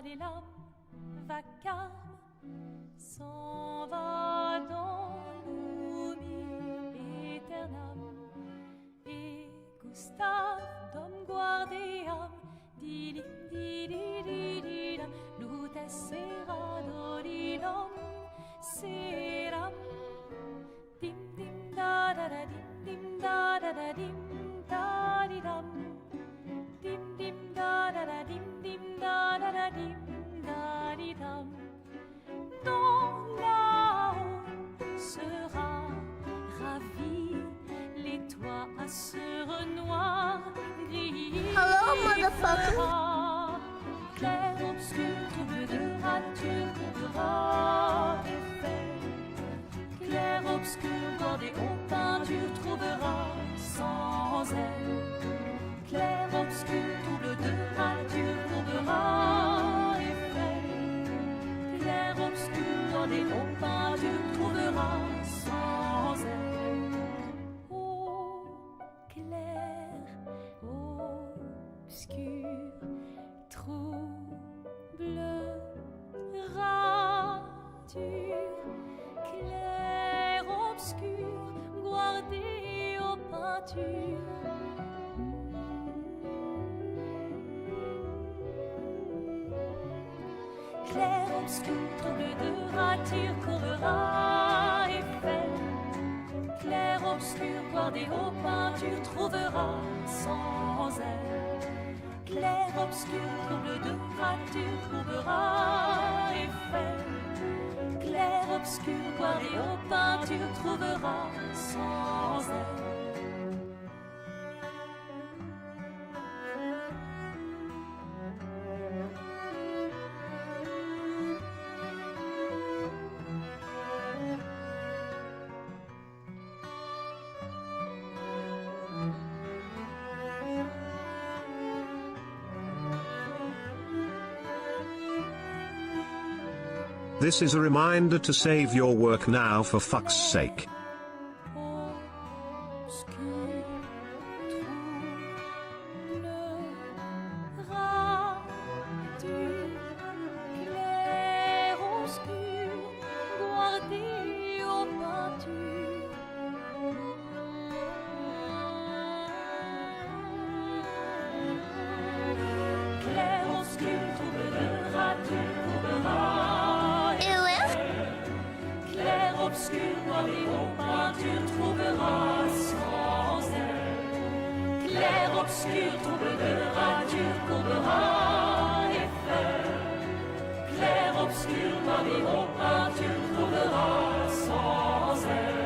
des lames vacarme s'en va dans l'oubli éternam. Et Gustave dom guardeam dilim dididididam lutes seradodidam seram dim dim da da da dim da da da dim da di dam dim dim da da da dim da da da dim da di dam. Dans là-haut sera ravi les toits à sur noir gris. Hello, motherfucker. Clair, obscur, trouble de rature, couvrera effet. Clair, obscur, bordé aux peintures, trouvera sans elle. Clair, obscur, trouble de rature, couvrera effet. Clair, obscur, bordé aux peintures, trouvera sans elle. Oh, clair, obscur, trouble, rature, clair, obscur, guardé aux peintures. Clair, obscur, trouble de rature, courera effet. Clair, obscur, guardé aux peintures, trouvera sans elle. Clair, obscur, trouble de rature, trouvera effet. Clair, obscur, guardé aux peintures, trouvera sans elle. This is a reminder to save your work now, for fuck's sake. Obscur, trouble, rature, clair, obscur, guardé aux peintures. Clair, obscur, trouble de rature, couvrera. Clair, obscur, guardé aux peintures, trouvera sans elle. Clair, obscur, trouble de rature, couvrera effet. Clair, obscur, guardé aux peintures, trouvera sans elle.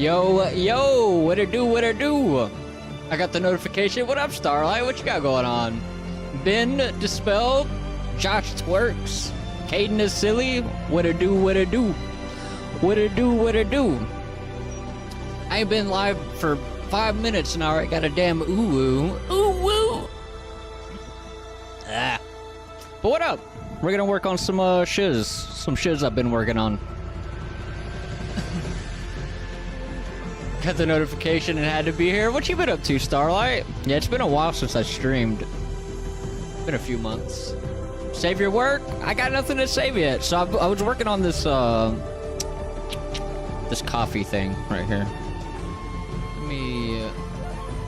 Yo, what it do? I got the notification. What up, Starlight? What you got going on? Ben Dispelled, Josh Twerks, Caden is silly. What it do? I ain't been live for 5 minutes now. I got a damn ooh woo. Ah. But what up? We're gonna work on some shiz I've been working on. Got the notification and had to be here. What you been up to, Starlight? Yeah, it's been a while since I streamed. Been a few months. Save your work? I got nothing to save yet. So I was working on this this coffee thing right here. Let me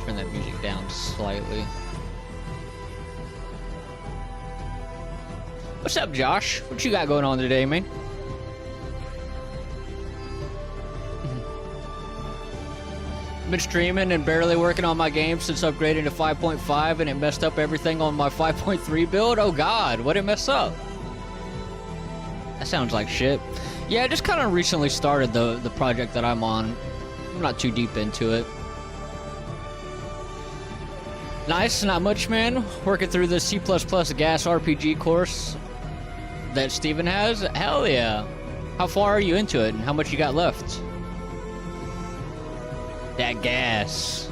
turn that music down slightly. What's up, Josh? What you got going on today, man? Been streaming and barely working on my game since upgrading to 5.5 and it messed up everything on my 5.3 build. Oh god, what'd it mess up? That sounds like shit. Yeah, I just kind of recently started the project that I'm on. I'm not too deep into it. Nice, not much, man. Working through the C++ gas RPG course that Steven has. Hell yeah. How far are you into it and how much you got left? That gas.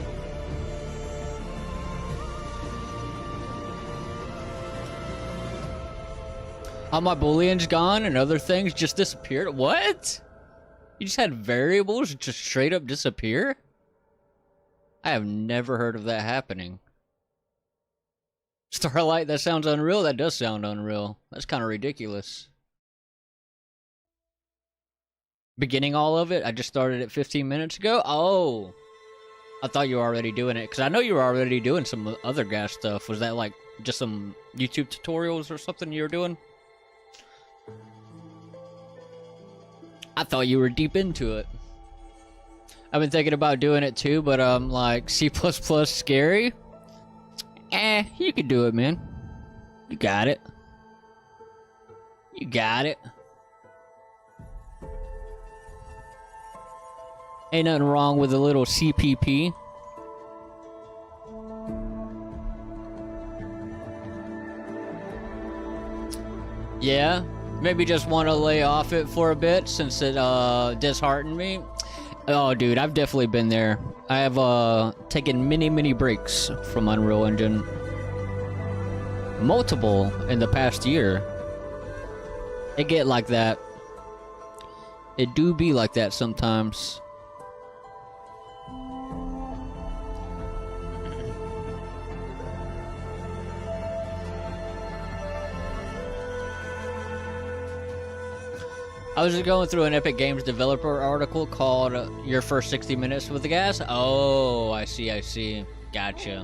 All my booleans gone and other things just disappeared. What? You just had variables just straight up disappear? I have never heard of that happening. Starlight, that sounds unreal. That does sound unreal. That's kind of ridiculous. Beginning all of it? I just started it 15 minutes ago? Oh. I thought you were already doing it. Because I know you were already doing some other gas stuff. Was that like just some YouTube tutorials or something you were doing? I thought you were deep into it. I've been thinking about doing it too, but like C++ scary? You can do it, man. You got it. You got it. Ain't nothing wrong with a little CPP. Yeah, maybe just want to lay off it for a bit since it disheartened me. Oh, dude, I've definitely been there. I have taken many breaks from Unreal Engine. Multiple in the past year. It get like that. It do be like that sometimes. I was just going through an Epic Games developer article called Your First 60 Minutes with the Gas. Oh, I see. Gotcha.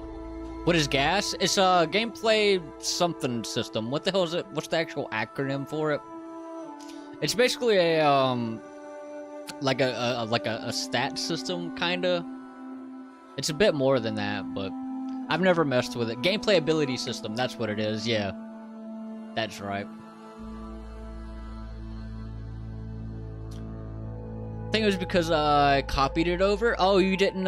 What is gas? It's a gameplay something system. What the hell is it? What's the actual acronym for it? It's basically a like a stat system kinda. It's a bit more than that, but I've never messed with it. Gameplay ability system, that's what it is, yeah. That's right. I think it was because I copied it over. Oh, you didn't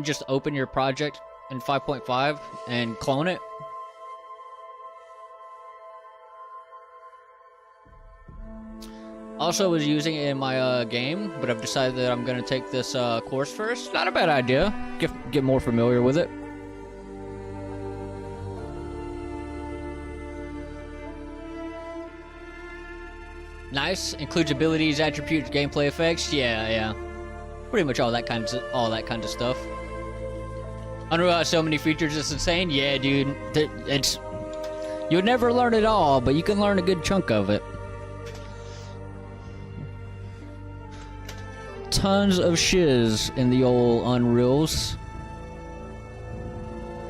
just open your project in 5.5 and clone it? Also was using it in my game, but I've decided that I'm gonna take this course first. Not a bad idea. Get more familiar with it. Nice. Includes abilities, attributes, gameplay effects. Yeah. Pretty much all that kind of stuff. Unreal has so many features, it's insane. Yeah, dude. You'll never learn it all, but you can learn a good chunk of it. Tons of shiz in the old Unreals.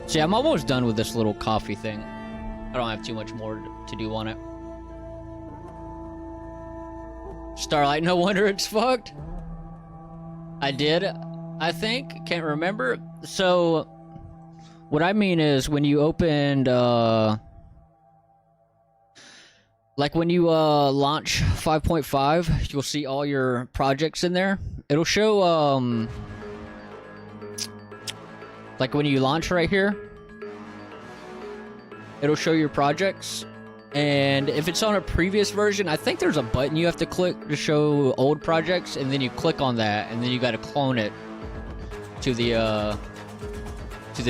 So yeah, I'm almost done with this little coffee thing. I don't have too much more to do on it. Starlight, no wonder it's fucked. I did, I think. Can't remember. So, what I mean is when you opened, like when you launch 5.5, you'll see all your projects in there. it'll show, like when you launch right here, it'll show your projects. And if it's on a previous version, I think there's a button you have to click to show old projects, and then you click on that, and then you gotta clone it to the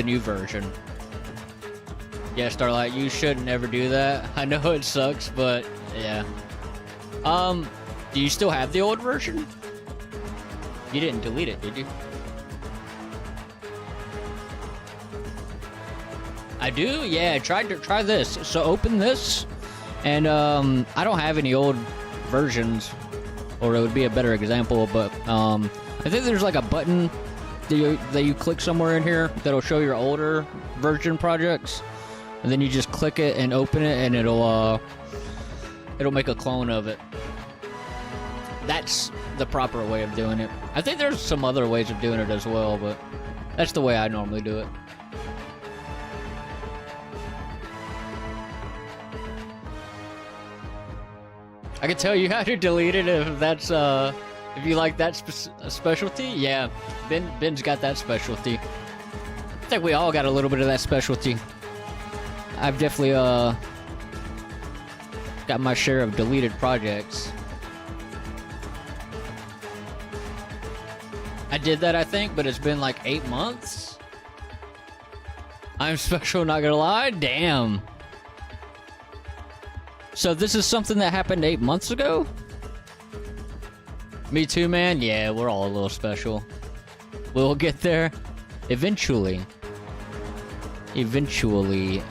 new version. Yeah, Starlight, you should never do that. I know it sucks, but yeah. Do you still have the old version? You didn't delete it, did you? I do? Yeah, try this. So open this, and I don't have any old versions, or it would be a better example, but I think there's like a button that you click somewhere in here that'll show your older version projects, and then you just click it and open it, and it'll make a clone of it. That's the proper way of doing it. I think there's some other ways of doing it as well, but that's the way I normally do it. I can tell you how to delete it if that's if you like that specialty. Yeah, Ben's got that specialty. I think we all got a little bit of that specialty. I've definitely got my share of deleted projects. I did that, I think, but it's been like 8 months. I'm special, not gonna lie. Damn. So this is something that happened 8 months ago? Me too, man. Yeah, we're all a little special. We'll get there eventually. Eventually.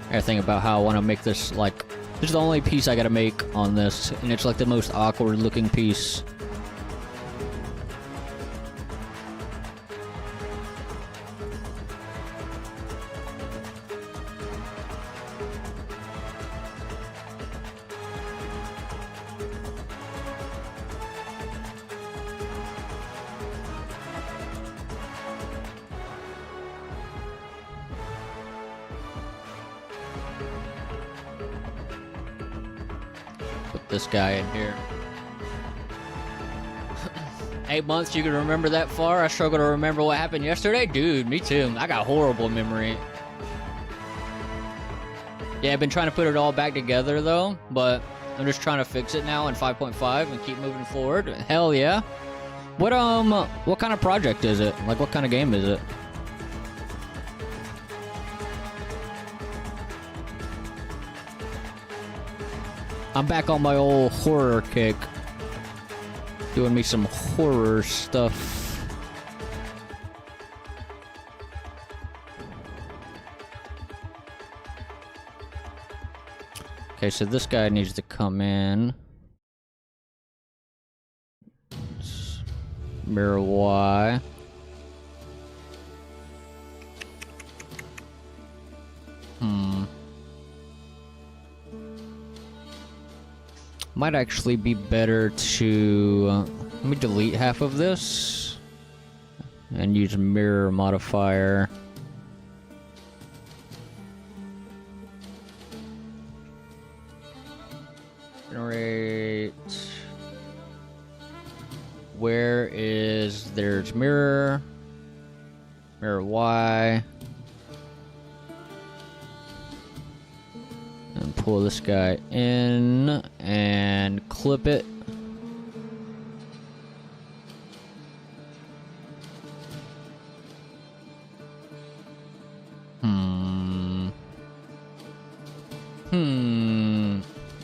I gotta think about how I want to make this, like, this is the only piece I gotta make on this, and it's like the most awkward looking piece. Put this guy in here. 8 months, you can remember that far? I struggle to remember what happened yesterday? Dude, me too. I got horrible memory. Yeah, I've been trying to put it all back together though, but I'm just trying to fix it now in 5.5 and keep moving forward. Hell yeah. What kind of project is it? Like, what kind of game is it? I'm back on my old horror kick. Doing me some horror stuff. Okay, so this guy needs to come in. Mirror Y. Might actually be better to let me delete half of this and use mirror modifier. Generate. Where is there's mirror Y, and pull this guy in and clip it.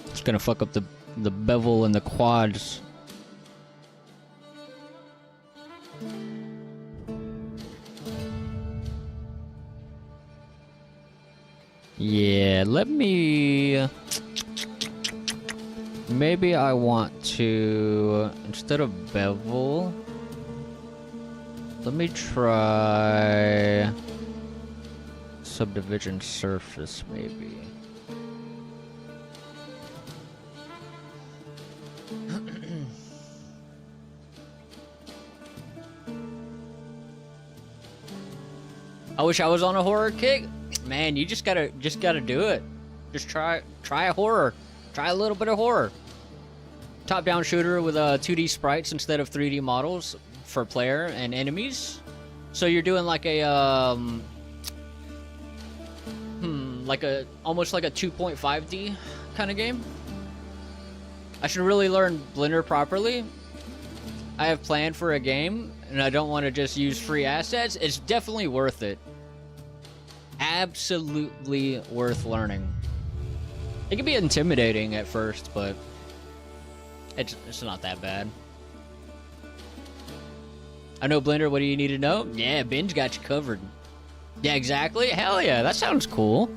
It's gonna fuck up the bevel and the quads. Yeah, let me... Maybe I want to... Instead of bevel... Let me try... Subdivision surface, maybe. I wish I was on a horror kick. Man, you just gotta do it. Just try a horror. Try a little bit of horror. top-down shooter with 2D sprites instead of 3D models for player and enemies. So you're doing like a almost like a 2.5D kind of game. I should really learn Blender properly. I have planned for a game, and I don't want to just use free assets. It's definitely worth it. Absolutely worth learning. It can be intimidating at first, but it's not that bad. I know Blender, what do you need to know? Yeah, Ben's got you covered. Yeah, exactly. Hell yeah, that sounds cool.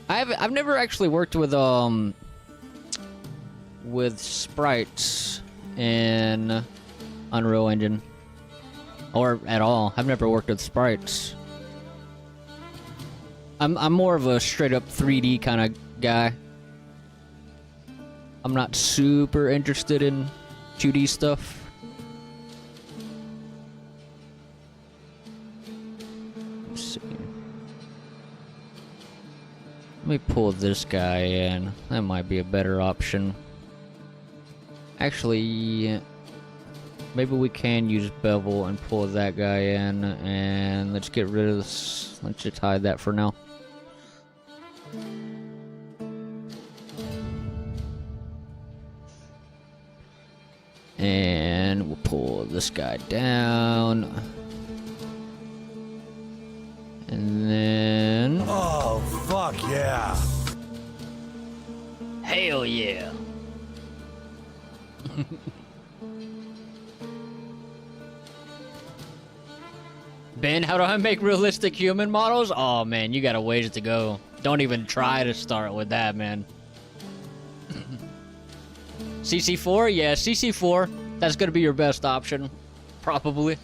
I've never actually worked with sprites in Unreal Engine. Or at all. I've never worked with sprites. I'm more of a straight up 3D kind of guy. I'm not super interested in 2D stuff. Let's see. Let me pull this guy in. That might be a better option. Actually, maybe we can use bevel and pull that guy in, and let's get rid of this. Let's just hide that for now. And we'll pull this guy down. And then... Oh, fuck yeah! Hell yeah! Ben, how do I make realistic human models? Oh man, you got a ways to go. Don't even try to start with that, man. CC4? Yeah, CC4. That's gonna be your best option. Probably.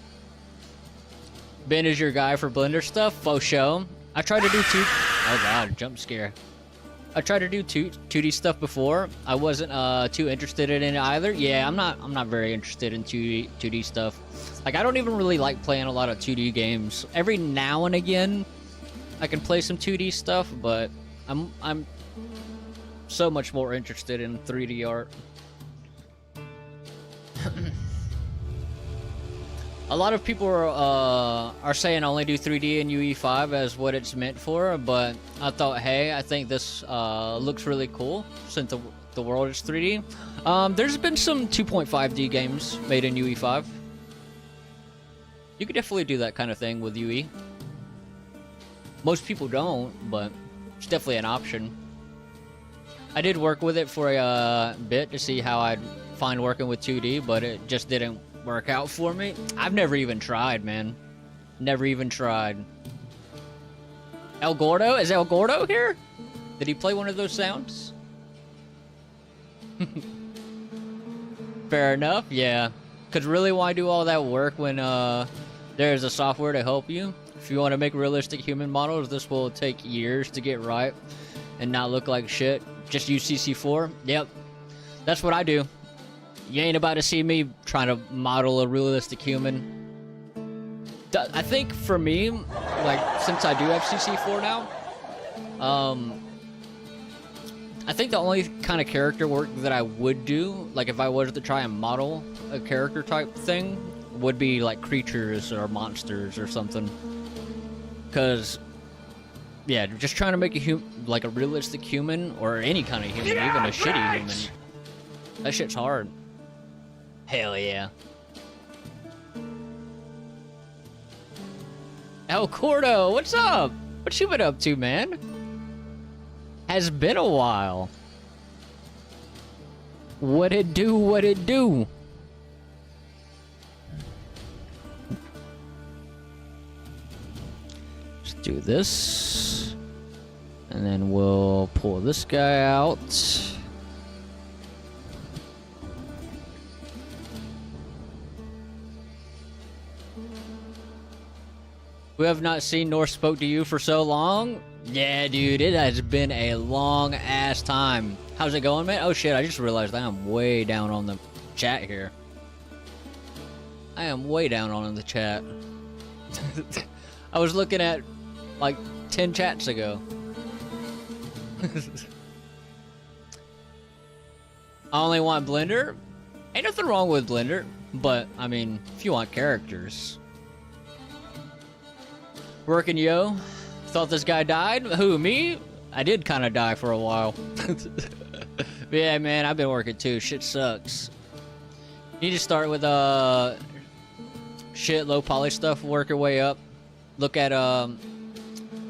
Ben is your guy for Blender stuff? Faux show. I tried to do oh god, jump scare. I tried to do 2D stuff before. I wasn't too interested in it either. Yeah, I'm not very interested in 2D stuff. Like, I don't even really like playing a lot of 2D games. Every now and again, I can play some 2D stuff, but I'm so much more interested in 3D art. A lot of people are saying only do 3D in UE5 as what it's meant for, but I thought, hey, I think this looks really cool since the world is 3D. There's been some 2.5D games made in UE5. You could definitely do that kind of thing with UE. Most people don't, but it's definitely an option. I did work with it for a bit to see how I'd find working with 2D, but it just didn't work out for me. I've never even tried, man. Never even tried. El Gordo? Is El Gordo here? Did he play one of those sounds? Fair enough, yeah. Because really, why do all that work when there's a software to help you? If you want to make realistic human models, this will take years to get right and not look like shit. Just use CC4. Yep. That's what I do. You ain't about to see me trying to model a realistic human. I think for me, like, since I do have CC4 now, I think the only kind of character work that I would do, like if I was to try and model a character type thing, would be like creatures or monsters or something. Cause, yeah, just trying to make a like a realistic human or any kind of human, even a shitty human, that shit's hard. Hell yeah. El Cordo, what's up? What you been up to, man? Has been a while. What it do, what it do? Let's do this. And then we'll pull this guy out. We have not seen nor spoke to you for so long. Yeah, dude, it has been a long ass time. How's it going, man? Oh shit, I just realized I am way down on the chat here. I am way down on the chat. I was looking at like 10 chats ago. I only want Blender. Ain't nothing wrong with Blender, but I mean, if you want characters. Working, yo. Thought this guy died? Who, me? I did kind of die for a while. Yeah, man, I've been working too. Shit sucks. You need to start with shit, low poly stuff, work your way up. Look at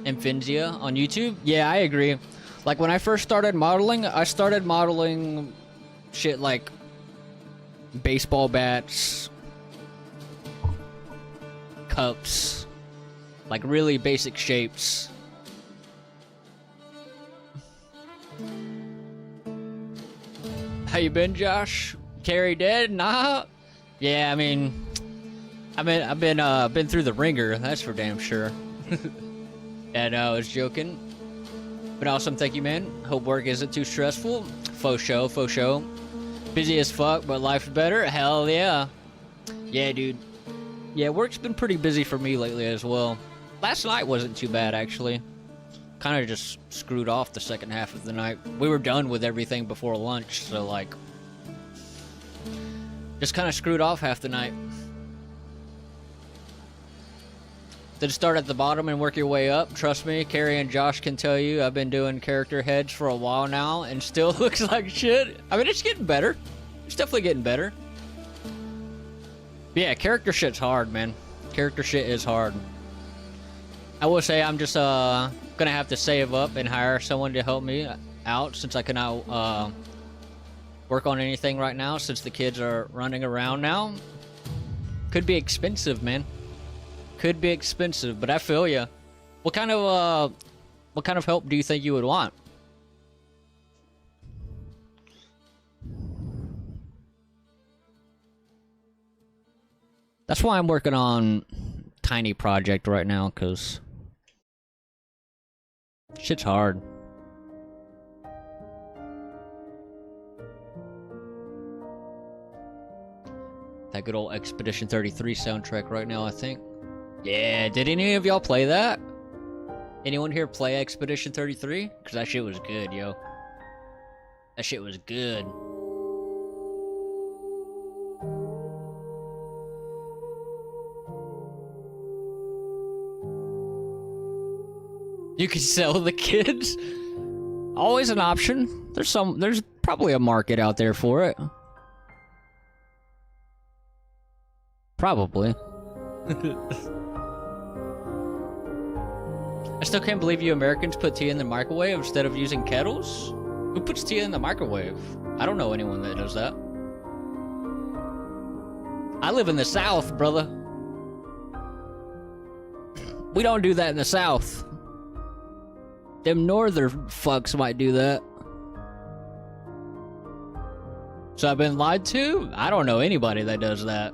Infinzia on YouTube. Yeah, I agree. Like when I first started modeling, I started modeling shit like baseball bats, cups, like really basic shapes. How you been, Josh? Carrie dead? Nah. Yeah, I mean, I've been through the ringer. That's for damn sure. And I was joking. But awesome, thank you, man. Hope work isn't too stressful. Faux show, faux show. Busy as fuck, but life's better. Hell yeah. Yeah, dude. Yeah, work's been pretty busy for me lately as well. Last night wasn't too bad, actually. Kind of just screwed off the second half of the night. We were done with everything before lunch, so like, just kind of screwed off half the night. Then start at the bottom and work your way up. Trust me, Carrie and Josh can tell you, I've been doing character heads for a while now and still looks like shit. I mean, it's getting better. It's definitely getting better. But yeah, character shit's hard, man. Character shit is hard. I will say I'm just gonna have to save up and hire someone to help me out since I cannot work on anything right now since the kids are running around now. Could be expensive, man. Could be expensive, but I feel ya. What kind of help do you think you would want? That's why I'm working on tiny project right now, cause shit's hard. That good old Expedition 33 soundtrack right now, I think. Yeah, did any of y'all play that? Anyone here play Expedition 33? Cause that shit was good, yo. That shit was good. You can sell the kids? Always an option. There's probably a market out there for it. Probably. I still can't believe you Americans put tea in the microwave instead of using kettles. Who puts tea in the microwave? I don't know anyone that does that. I live in the South, brother. We don't do that in the South. Them northern fucks might do that. So I've been lied to? I don't know anybody that does that.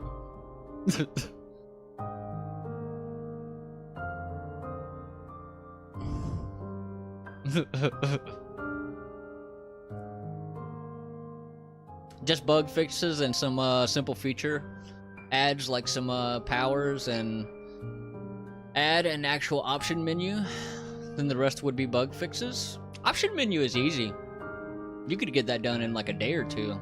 Just bug fixes and some simple feature adds, like some powers, and add an actual option menu. Then the rest would be bug fixes. Option menu is easy. You could get that done in like a day or two.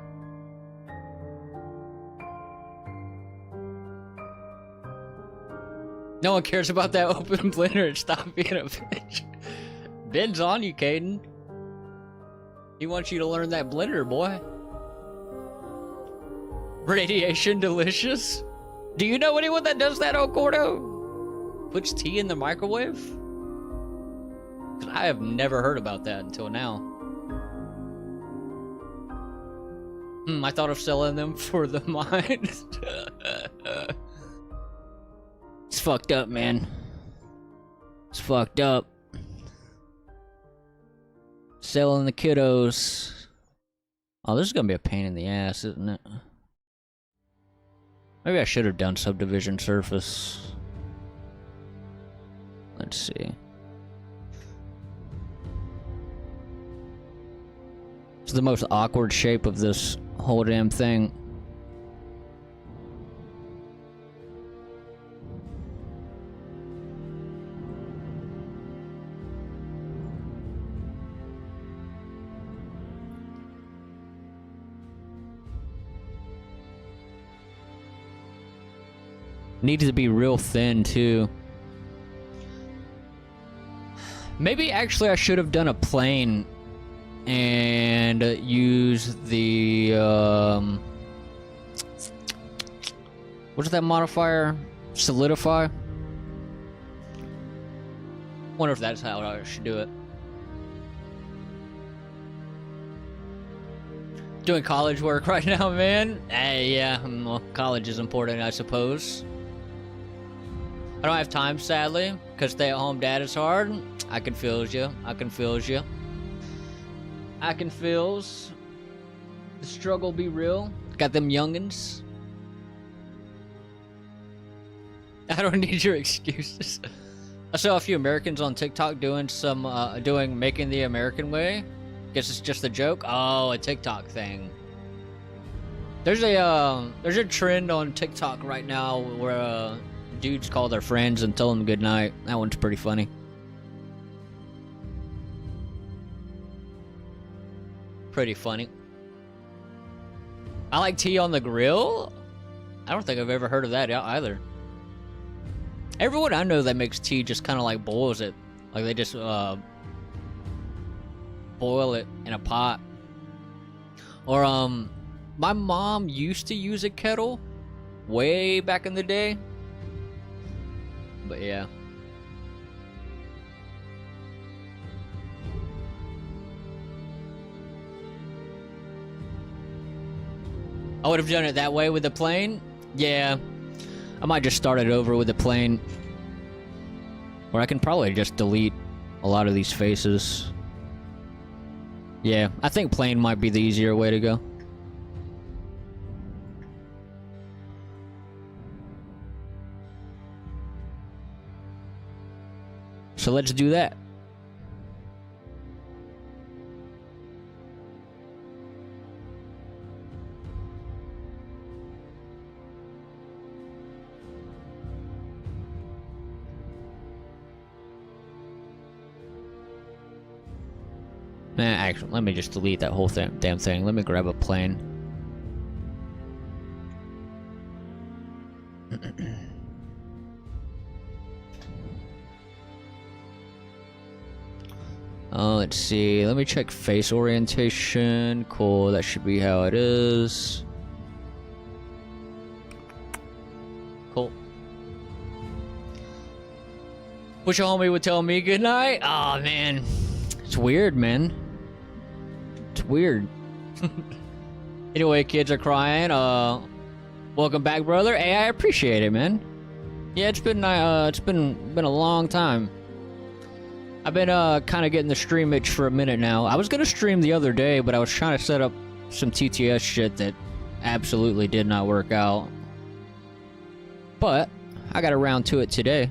No one cares about that open blender. Stop being a bitch. Ben's on you, Caden. He wants you to learn that blender, boy. Radiation delicious? Do you know anyone that does that, Ocordo? Puts tea in the microwave? 'Cause I have never heard about that until now. I thought of selling them for the mine. It's fucked up, man. It's fucked up. Selling the kiddos. Oh, this is gonna be a pain in the ass, isn't it? Maybe I should have done subdivision surface. Let's see. It's the most awkward shape of this whole damn thing. Needs to be real thin too. Maybe actually I should have done a plane and use the what's that modifier? Solidify? Wonder if that's how I should do it. Doing college work right now, man. Hey, yeah, well, college is important, I suppose. I don't have time, sadly, because stay-at-home dad is hard. I can feels you. I can feels you. I can feels. The struggle be real. Got them youngins. I don't need your excuses. I saw a few Americans on TikTok doing some, making the American way. Guess it's just a joke. Oh, a TikTok thing. There's a trend on TikTok right now where dudes call their friends and tell them good night. That one's pretty funny. Pretty funny. I like tea on the grill. I don't think I've ever heard of that either. Everyone I know that makes tea just kind of like boils it. Like they just boil it in a pot. Or my mom used to use a kettle way back in the day. But yeah. I would have done it that way with the plane. Yeah. I might just start it over with the plane. Or I can probably just delete a lot of these faces. Yeah, I think plane might be the easier way to go. So let's do that. Actually, let me just delete that whole damn thing. Let me grab a plane. Let's see. Let me check face orientation. Cool. That should be how it is. Cool. Wish a homie would tell me goodnight. Oh man, it's weird, man. It's weird. Anyway, kids are crying. Welcome back, brother. Hey, I appreciate it, man. Yeah, it's been a long time. I've been kind of getting the stream itch for a minute now. I was gonna stream the other day, but I was trying to set up some TTS shit that absolutely did not work out. But I got around to it today.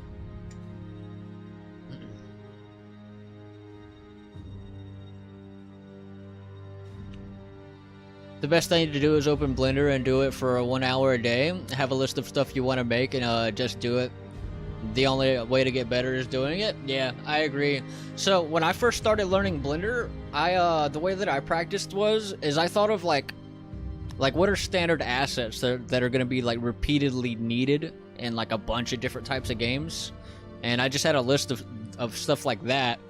The best thing to do is open Blender and do it for 1 hour a day. Have a list of stuff you want to make and just do it. The only way to get better is doing it. Yeah, I agree. So when I first started learning Blender, the way that I practiced is I thought of like what are standard assets that are going to be like repeatedly needed in like a bunch of different types of games, and I just had a list of stuff like that,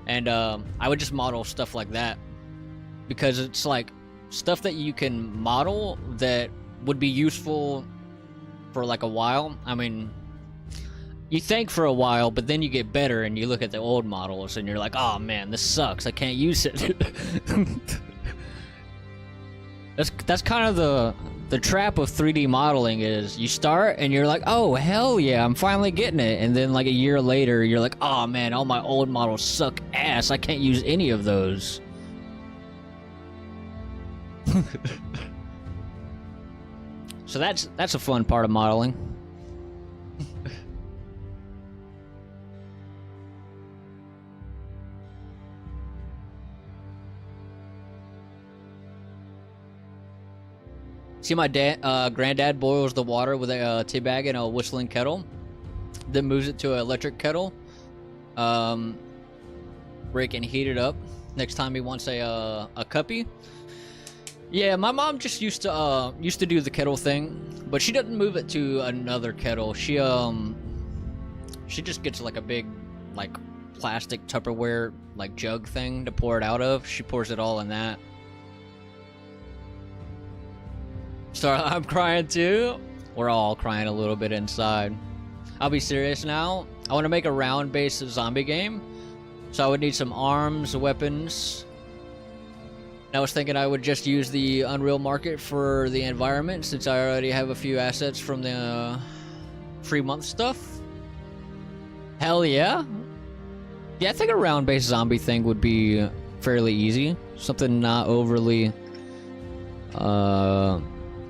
and I would just model stuff like that because it's like stuff that you can model that would be useful for like a while. I mean, you think for a while, but then you get better and you look at the old models and you're like, oh man, this sucks, I can't use it. That's kind of the trap of 3D modeling is you start and you're like, oh hell yeah, I'm finally getting it, and then like a year later you're like, oh man, all my old models suck ass, I can't use any of those. So that's a fun part of modeling. See, my granddad boils the water with a tea bag and a whistling kettle, then moves it to an electric kettle, where he can heat it up next time he wants a cuppy. Yeah, my mom just used to do the kettle thing, but she doesn't move it to another kettle. She just gets like a big like plastic Tupperware like jug thing to pour it out of. She pours it all in that. So I'm crying too. We're all crying a little bit inside. I'll be serious now. I want to make a round-based zombie game, so I would need some arms, weapons. I was thinking I would just use the Unreal Market for the environment, since I already have a few assets from the free month stuff. Hell yeah. Yeah, I think a round-based zombie thing would be fairly easy. Something not overly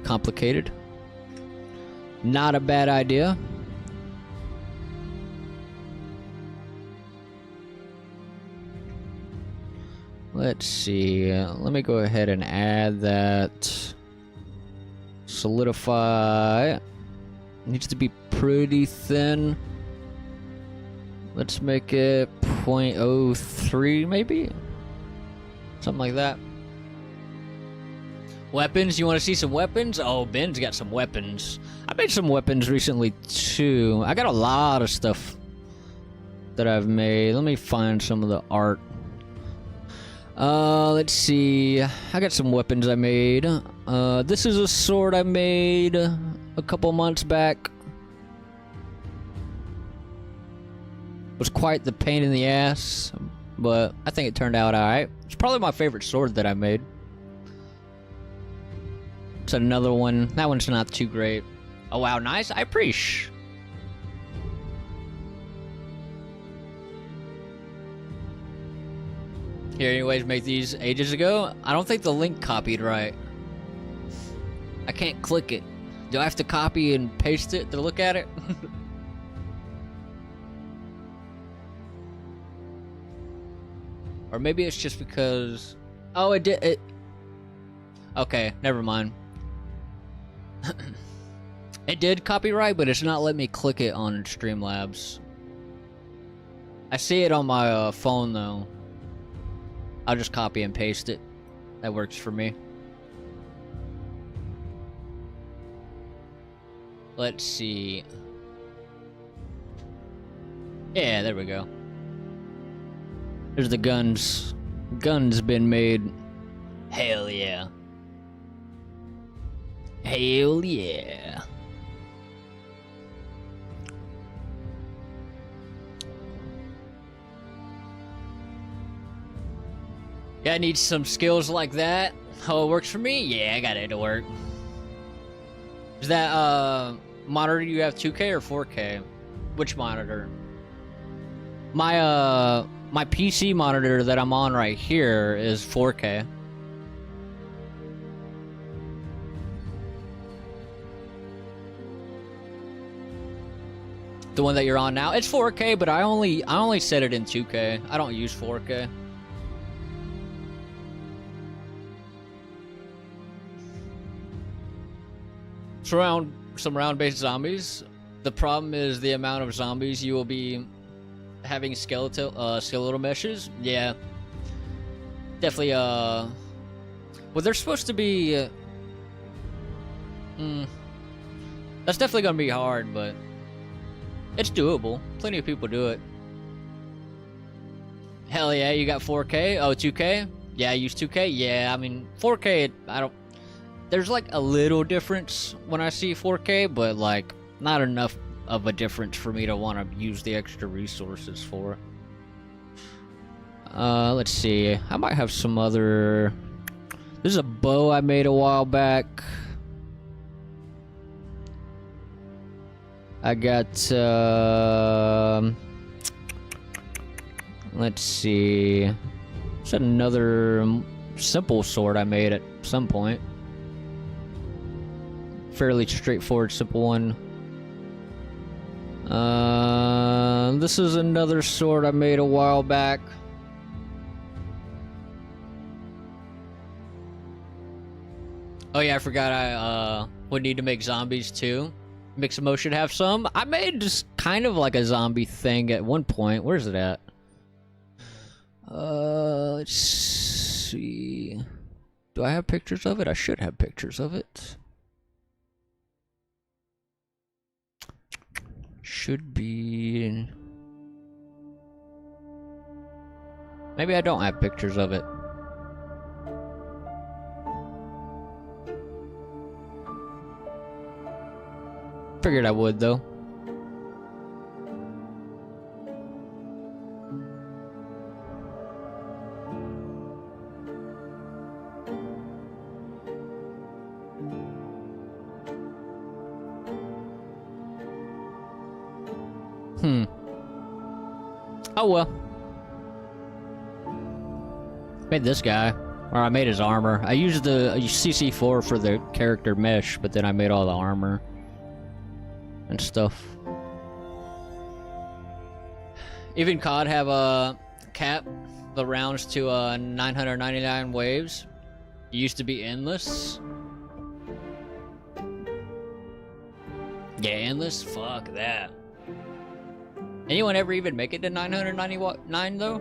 complicated. Not a bad idea. Let's see. Let me go ahead and add that. Solidify. Needs to be pretty thin. Let's make it 0.03 maybe? Something like that. Weapons? You want to see some weapons? Oh, Ben's got some weapons. I made some weapons recently too. I got a lot of stuff that I've made. Let me find some of the art. Let's see. I got some weapons I made. This is a sword I made a couple months back. Was quite the pain in the ass, but I think it turned out alright. It's probably my favorite sword that I made. It's another one. That one's not too great. Oh wow, nice. I appreciate. Here, anyways, make these ages ago. I don't think the link copied right. I can't click it. Do I have to copy and paste it to look at it? Or maybe it's just because... Oh, it did... Okay, never mind. It did copyright, but it's not letting me click it on Streamlabs. I see it on my phone, though. I'll just copy and paste it. That works for me. Let's see. Yeah, there we go. There's the guns. Guns been made. Hell yeah. Hell yeah. Yeah, I need some skills like that. Oh, it works for me? Yeah, I got it to work. Is that, monitor you have 2K or 4K? Which monitor? My PC monitor that I'm on right here is 4K. The one that you're on now, it's 4K, but I only set it in 2K. I don't use 4K. Some round-based zombies. The problem is the amount of zombies you will be having skeletal meshes. Yeah, definitely. Well, they're supposed to be. That's definitely gonna be hard, but it's doable. Plenty of people do it. Hell yeah, you got 4K. Oh, 2K. Yeah, I use 2K. Yeah, I mean 4K. I don't. There's like a little difference when I see 4K, but like not enough of a difference for me to want to use the extra resources for. Let's see. I might have some other. This is a bow I made a while back. I got. Let's see. It's another simple sword I made at some point. Fairly straightforward, simple one. This is another sword I made a while back. Oh yeah, I forgot I would need to make zombies too. Mixamo should have some. I made just kind of like a zombie thing at one point. Where's it at? Let's see. Do I have pictures of it? I should have pictures of it. Should be... Maybe I don't have pictures of it. Figured I would, though. Oh well. Made this guy. Or I made his armor. I used the CC4 for the character mesh, but then I made all the armor and stuff. Even COD have a cap the rounds to 999 waves. It used to be endless. Yeah, endless? Fuck that. Anyone ever even make it to 999 though?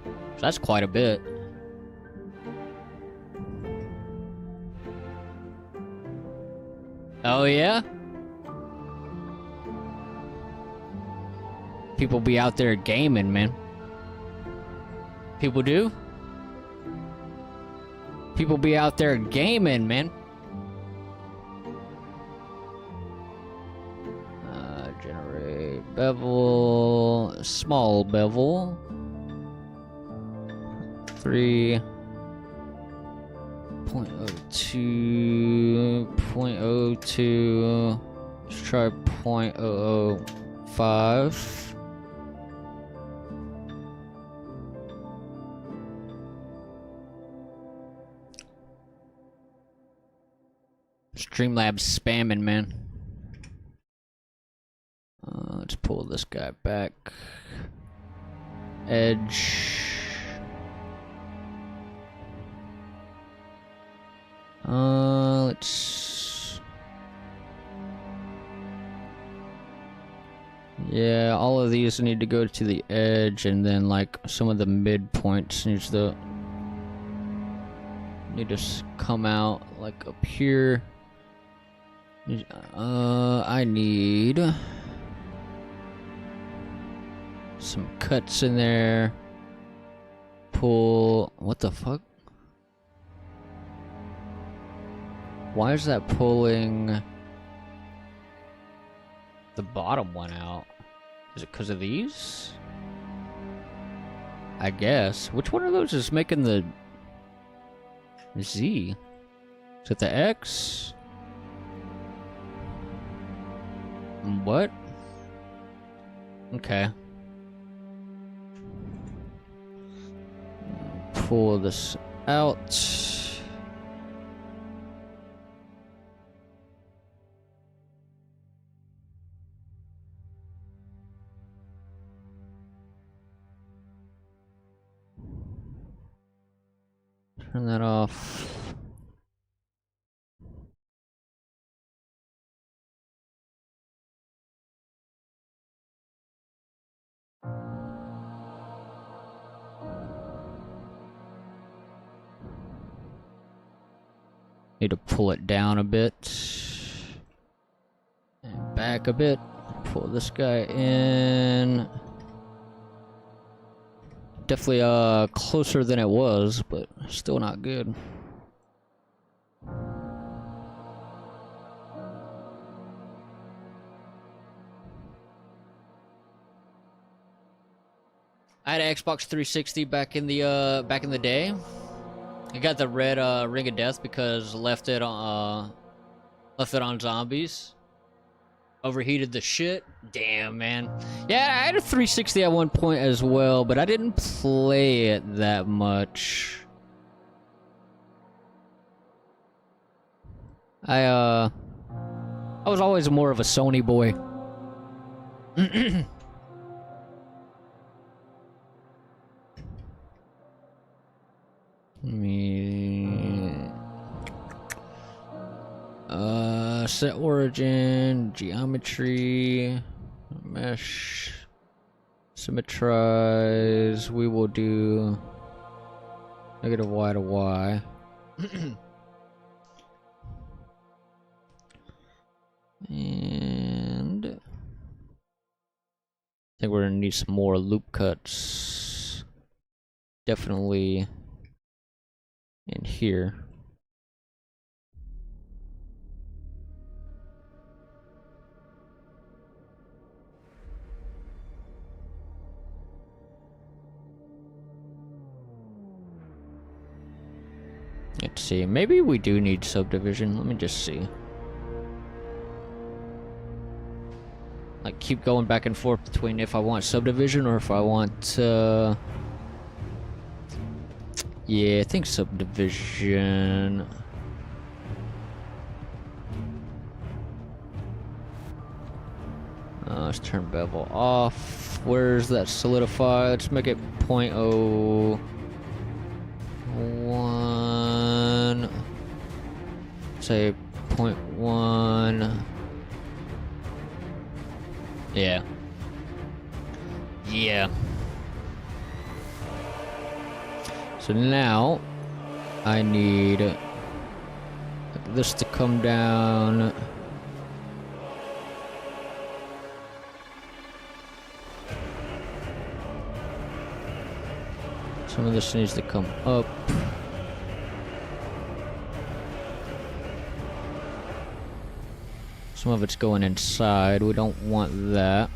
So that's quite a bit. Oh yeah? People be out there gaming, man. People do? People be out there gaming, man. Generate bevel, small bevel. 3.02, 0.02. Let's try 0.005. Streamlabs spamming, man. Let's pull this guy back. Edge. Let's... Yeah, all of these need to go to the edge, and then like some of the midpoints need to come out like up here. I need some cuts in there. Pull. What the fuck? Why is that pulling the bottom one out? Is it because of these? I guess. Which one of those is making the Z? Is it the X? What? Okay. Pull this out. Turn that off. Need to pull it down a bit. And back a bit. Pull this guy in. Definitely closer than it was, but still not good. I had an Xbox 360 back in the day. I got the red Ring of Death because left it on zombies. Overheated the shit. Damn, man. Yeah, I had a 360 at one point as well, but I didn't play it that much. I was always more of a Sony boy. Set origin, geometry, mesh, symmetrize. We will do -y to y. And I think we're gonna need some more loop cuts. Definitely in here. Let's see, maybe we do need subdivision. Let me just see. Like, keep going back and forth between if I want subdivision or if I want, yeah, I think subdivision. Let's turn bevel off. Where's that solidify? Let's make it 0.01. Say 0.1. Yeah. Yeah. So now I need this to come down. Some of this needs to come up. Some of it's going inside. We don't want that.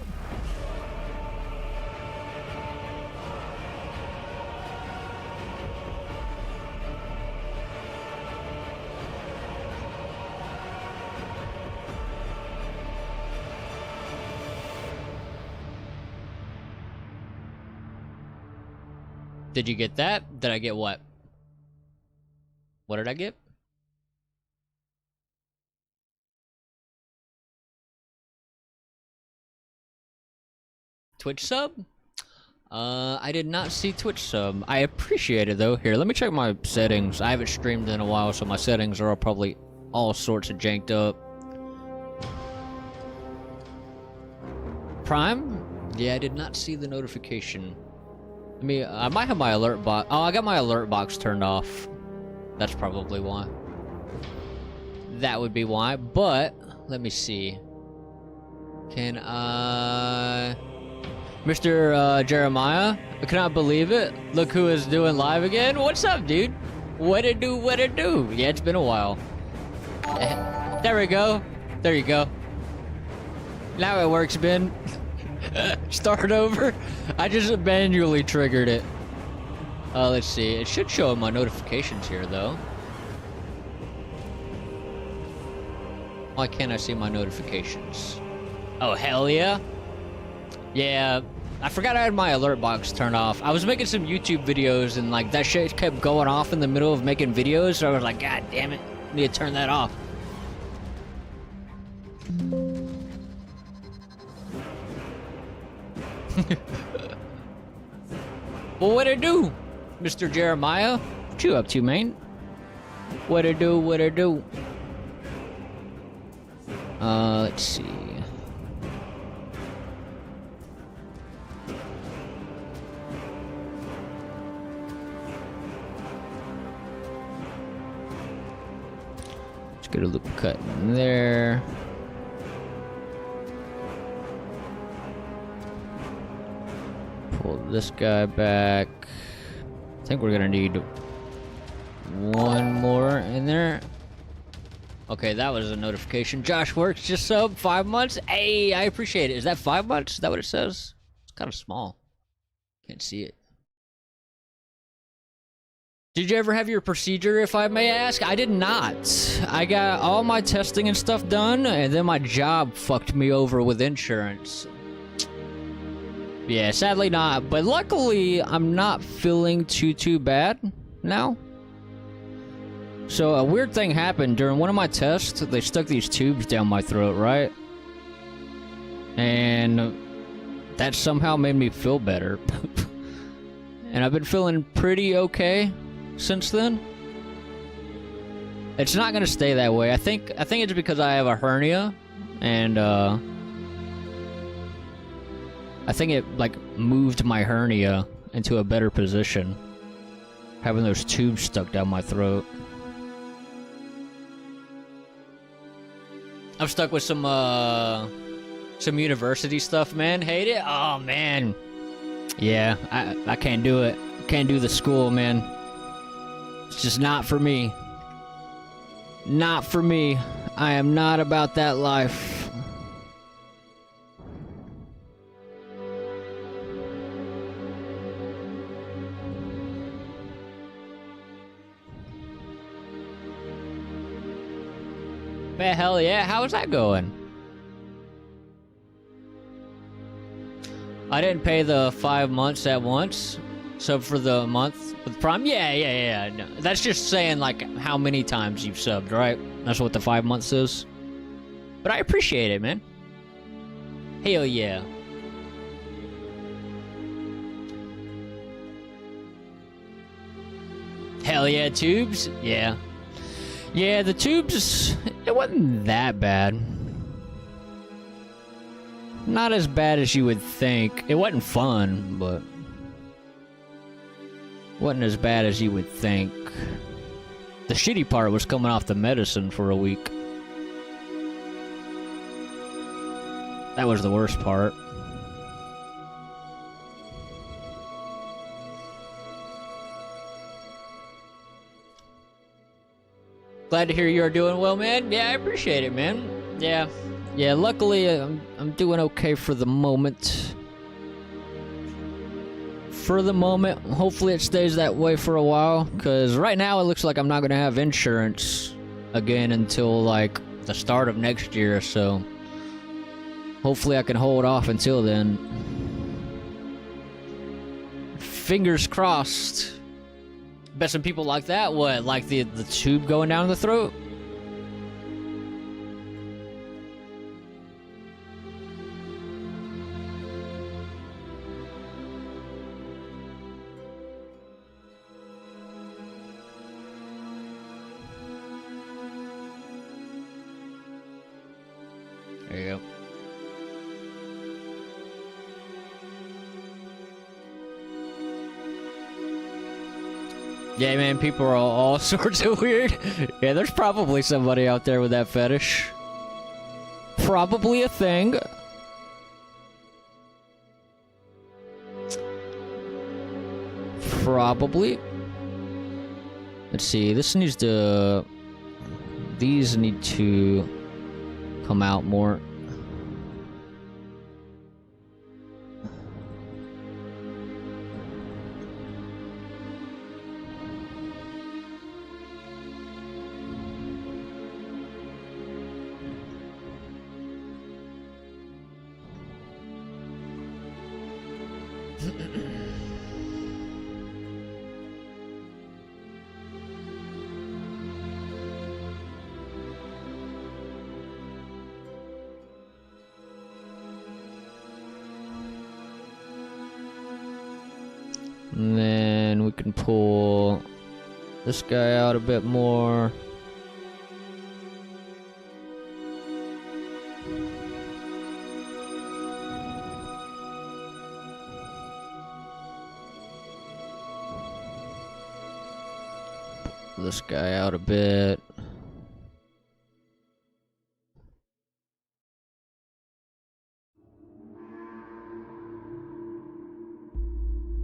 Did you get that? Did I get what? What did I get? Twitch sub? I did not see Twitch sub. I appreciate it though. Here, let me check my settings. I haven't streamed in a while, so my settings are all probably all sorts of janked up. Prime? Yeah, I did not see the notification. I might have my alert box. Oh, I got my alert box turned off. That's probably why. That would be why, but let me see. Can I... Mr. Jeremiah? I cannot believe it. Look who is doing live again. What's up, dude? What it do, what it do? Yeah, it's been a while. There we go. There you go. Now it works, Ben. Start over. I just manually triggered it. Let's see. It should show my notifications here, though. Why can't I see my notifications? Oh, hell yeah. Yeah, I forgot I had my alert box turned off. I was making some YouTube videos and like that shit kept going off in the middle of making videos, so I was like, God damn it, I need to turn that off. Well, what it do, Mr. Jeremiah? What you up to, man? What it do, what it do? Let's see. Let's get a loop cut in there. Pull this guy back. I think we're gonna need one more in there. Okay, that was a notification. Josh Works just sub 5 months. Hey, I appreciate it. Is that 5 months? Is that what it says? It's kind of small. Can't see it. Did you ever have your procedure, if I may ask? I did not. I got all my testing and stuff done, and then my job fucked me over with insurance. Yeah, sadly not. But luckily, I'm not feeling too bad now. So a weird thing happened during one of my tests. They stuck these tubes down my throat, right? And that somehow made me feel better. And I've been feeling pretty okay since then. It's not gonna stay that way. I think it's because I have a hernia, and I think it like moved my hernia into a better position, having those tubes stuck down my throat. I'm stuck with some university stuff, man. Hate it. Oh man. Yeah, I can't do it. Can't do the school, man. It's just not for me. Not for me. I am not about that life. Man, hell yeah. How's that going? I didn't pay the 5 months at once. So for the month with Prime? Yeah. No, that's just saying, like, how many times you've subbed, right? That's what the 5 months is. But I appreciate it, man. Hell yeah. Hell yeah, tubes? Yeah. Yeah, the tubes, it wasn't that bad. Not as bad as you would think. It wasn't fun, but wasn't as bad as you would think. The shitty part was coming off the medicine for a week. That was the worst part. Glad to hear you are doing well, man. Yeah, I appreciate it, man. Yeah, luckily I'm doing okay for the moment. Hopefully it stays that way for a while, because right now it looks like I'm not going to have insurance again until, like, the start of next year, so hopefully I can hold off until then. Fingers crossed. Bet some people like that. What, like the tube going down the throat? There you go. Yeah, man, people are all sorts of weird. Yeah, there's probably somebody out there with that fetish. Probably a thing. Probably. Let's see, these need to come out more. And then we can pull this guy out a bit more. Pull this guy out a bit.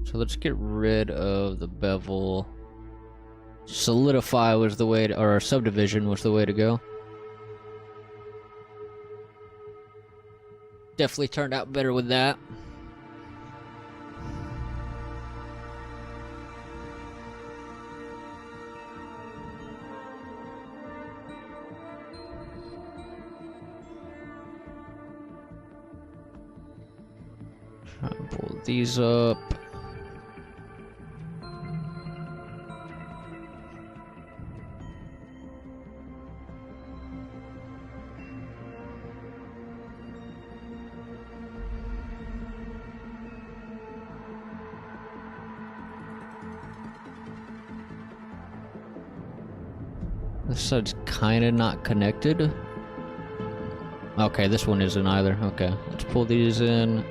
So let's get rid of the bevel. Solidify was the way to, or subdivision was the way to go. Definitely turned out better with that. Try and pull these up. This side's kind of not connected. Okay, this one isn't either. Okay, let's pull these in.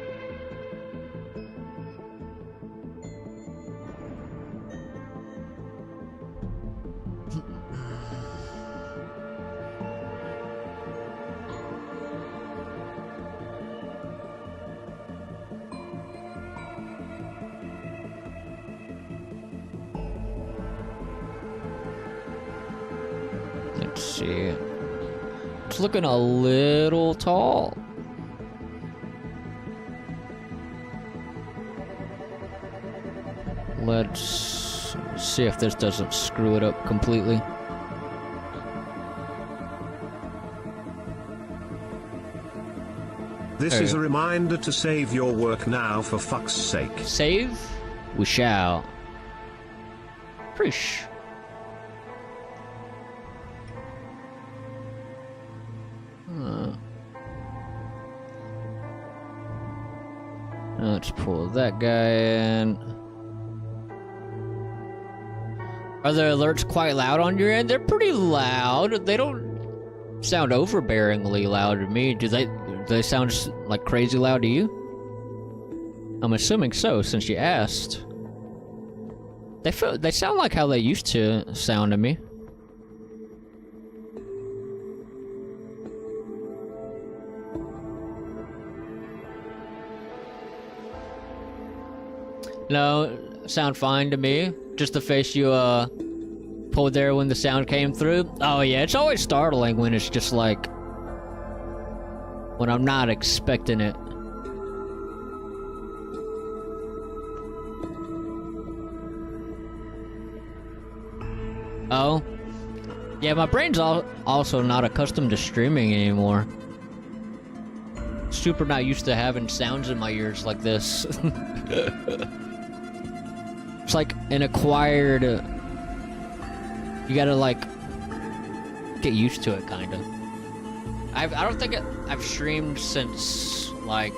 Let's see. It's looking a little tall. Let's see if this doesn't screw it up completely. This is a reminder to save your work now for fuck's sake. Save? We shall. Preach. Let's pull that guy in. Are the alerts quite loud on your end? They're pretty loud. They don't sound overbearingly loud to me. Do they sound like crazy loud to you? I'm assuming so, since you asked. They sound like how they used to sound to me. No, sound fine to me. Just the face you pulled there when the sound came through. Oh yeah, it's always startling when it's just like when I'm not expecting it. Oh. Yeah, my brain's also not accustomed to streaming anymore. Super not used to having sounds in my ears like this. It's like an acquired... you gotta, like, get used to it, kind of. I don't think I've streamed since, like,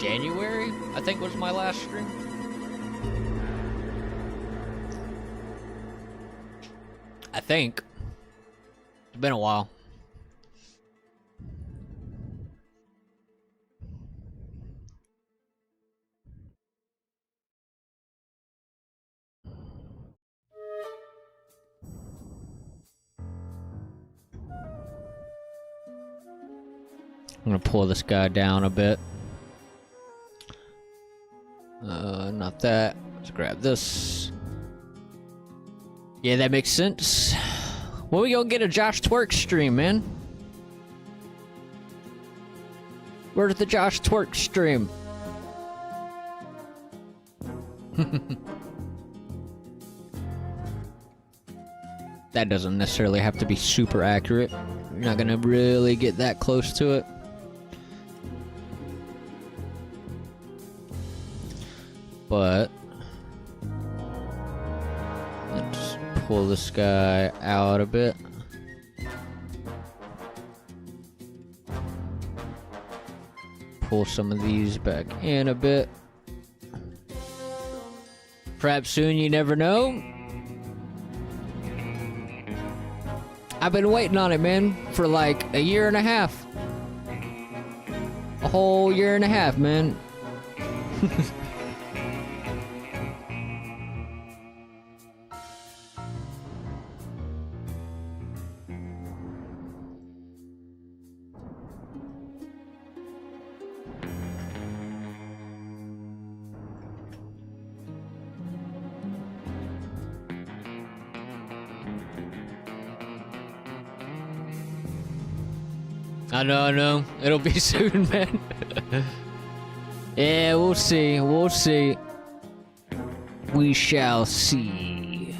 January, I think was my last stream. I think. It's been a while. I'm gonna pull this guy down a bit. Not that. Let's grab this. Yeah, that makes sense. When we gonna get a Josh Twerk stream, man? Where's the Josh Twerk stream? That doesn't necessarily have to be super accurate. You're not gonna really get that close to it. But let's pull this guy out a bit. Pull some of these back in a bit. Perhaps soon, you never know. I've been waiting on it, man, for like a year and a half. A whole year and a half, man. I know. It'll be soon, man. Yeah, we'll see. We'll see. We shall see.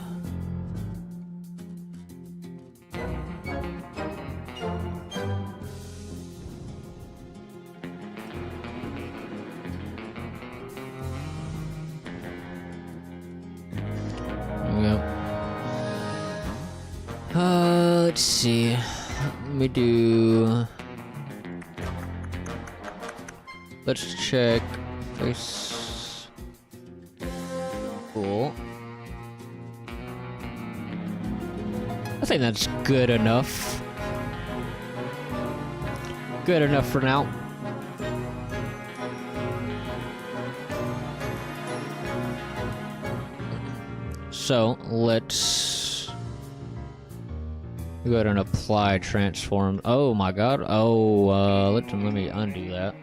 Yep. Let's see. Let me do... Let's check face. Cool. I think that's good enough. Good enough for now. So let's go ahead and apply transform. Oh my god. Oh, let me undo that.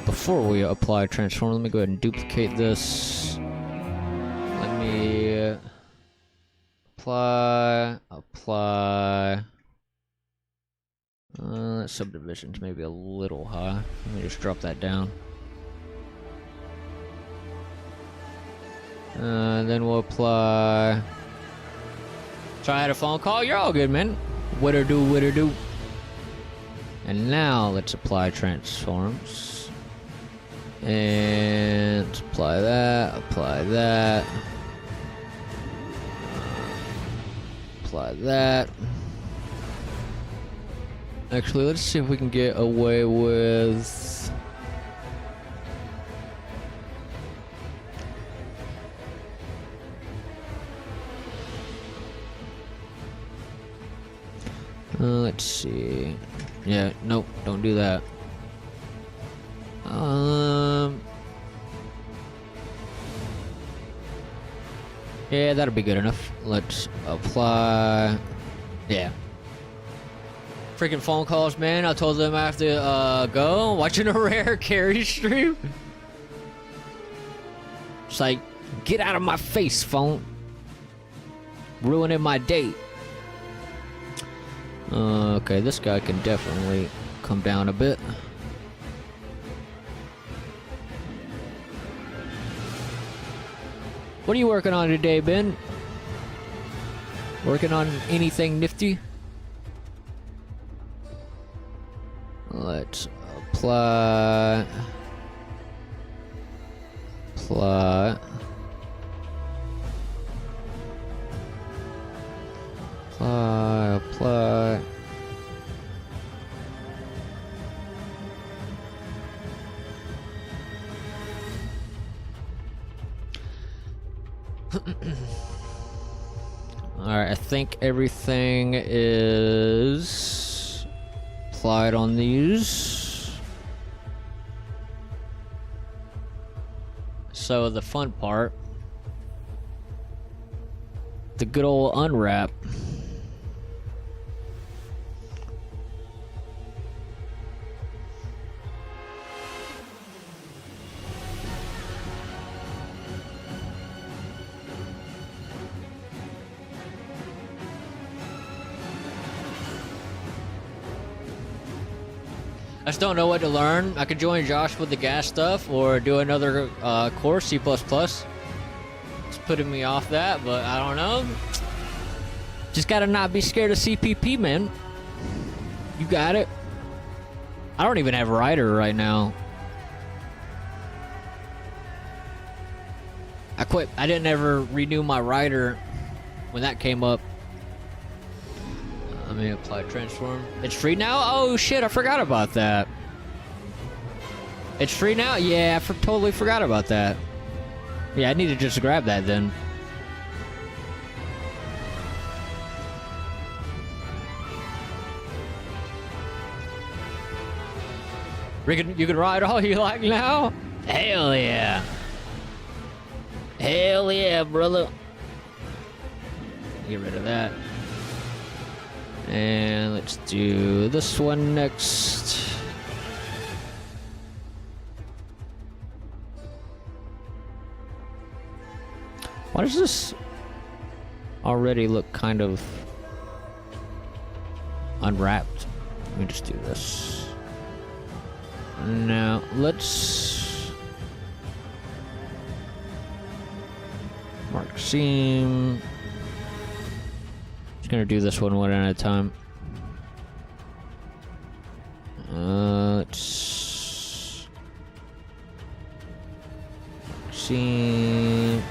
Before we apply transform, let me go ahead and duplicate this. Let me apply. Subdivision's maybe a little high. Let me just drop that down. Then we'll apply. So I had a phone call. You're all good, man. What do? And now let's apply transforms. And apply that. Apply that. Apply that. Actually, let's see if we can get away with... let's see. Yeah, nope, don't do that. Yeah, that'll be good enough. Let's apply. Yeah. Freaking phone calls, man. I told them I have to go. Watching a rare carry stream. It's like, get out of my face, phone. Ruining my date. Okay, this guy can definitely come down a bit. What are you working on today, Ben? Working on anything nifty? Let's apply. Apply. Apply. Alright, I think everything is applied on these. So the fun part, the good old unwrap. I just don't know what to learn. I could join Josh with the gas stuff or do another course, C++. It's putting me off that, but I don't know. Just gotta not be scared of CPP, man. You got it. I don't even have a rider right now. I quit. I didn't ever renew my rider when that came up. Let me apply transform. It's free now? Oh shit, I forgot about that. It's free now? Yeah, I totally forgot about that. Yeah, I need to just grab that then. You can ride all you like now? Hell yeah. Hell yeah, brother. Get rid of that. And let's do this one next. Why does this already look kind of unwrapped? Let me just do this. Now, let's mark seam. Gonna do this one at a time. Let's see.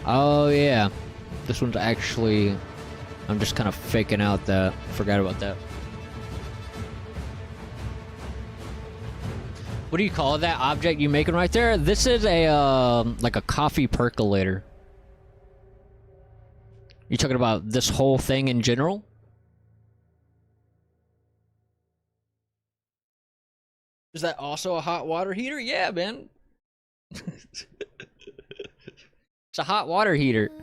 Oh yeah, this one's actually. I'm just kind of faking out that. Forgot about that. What do you call that object you making right there? This is a like a coffee percolator. You talking about this whole thing in general? Is that also a hot water heater? Yeah, man. It's a hot water heater. All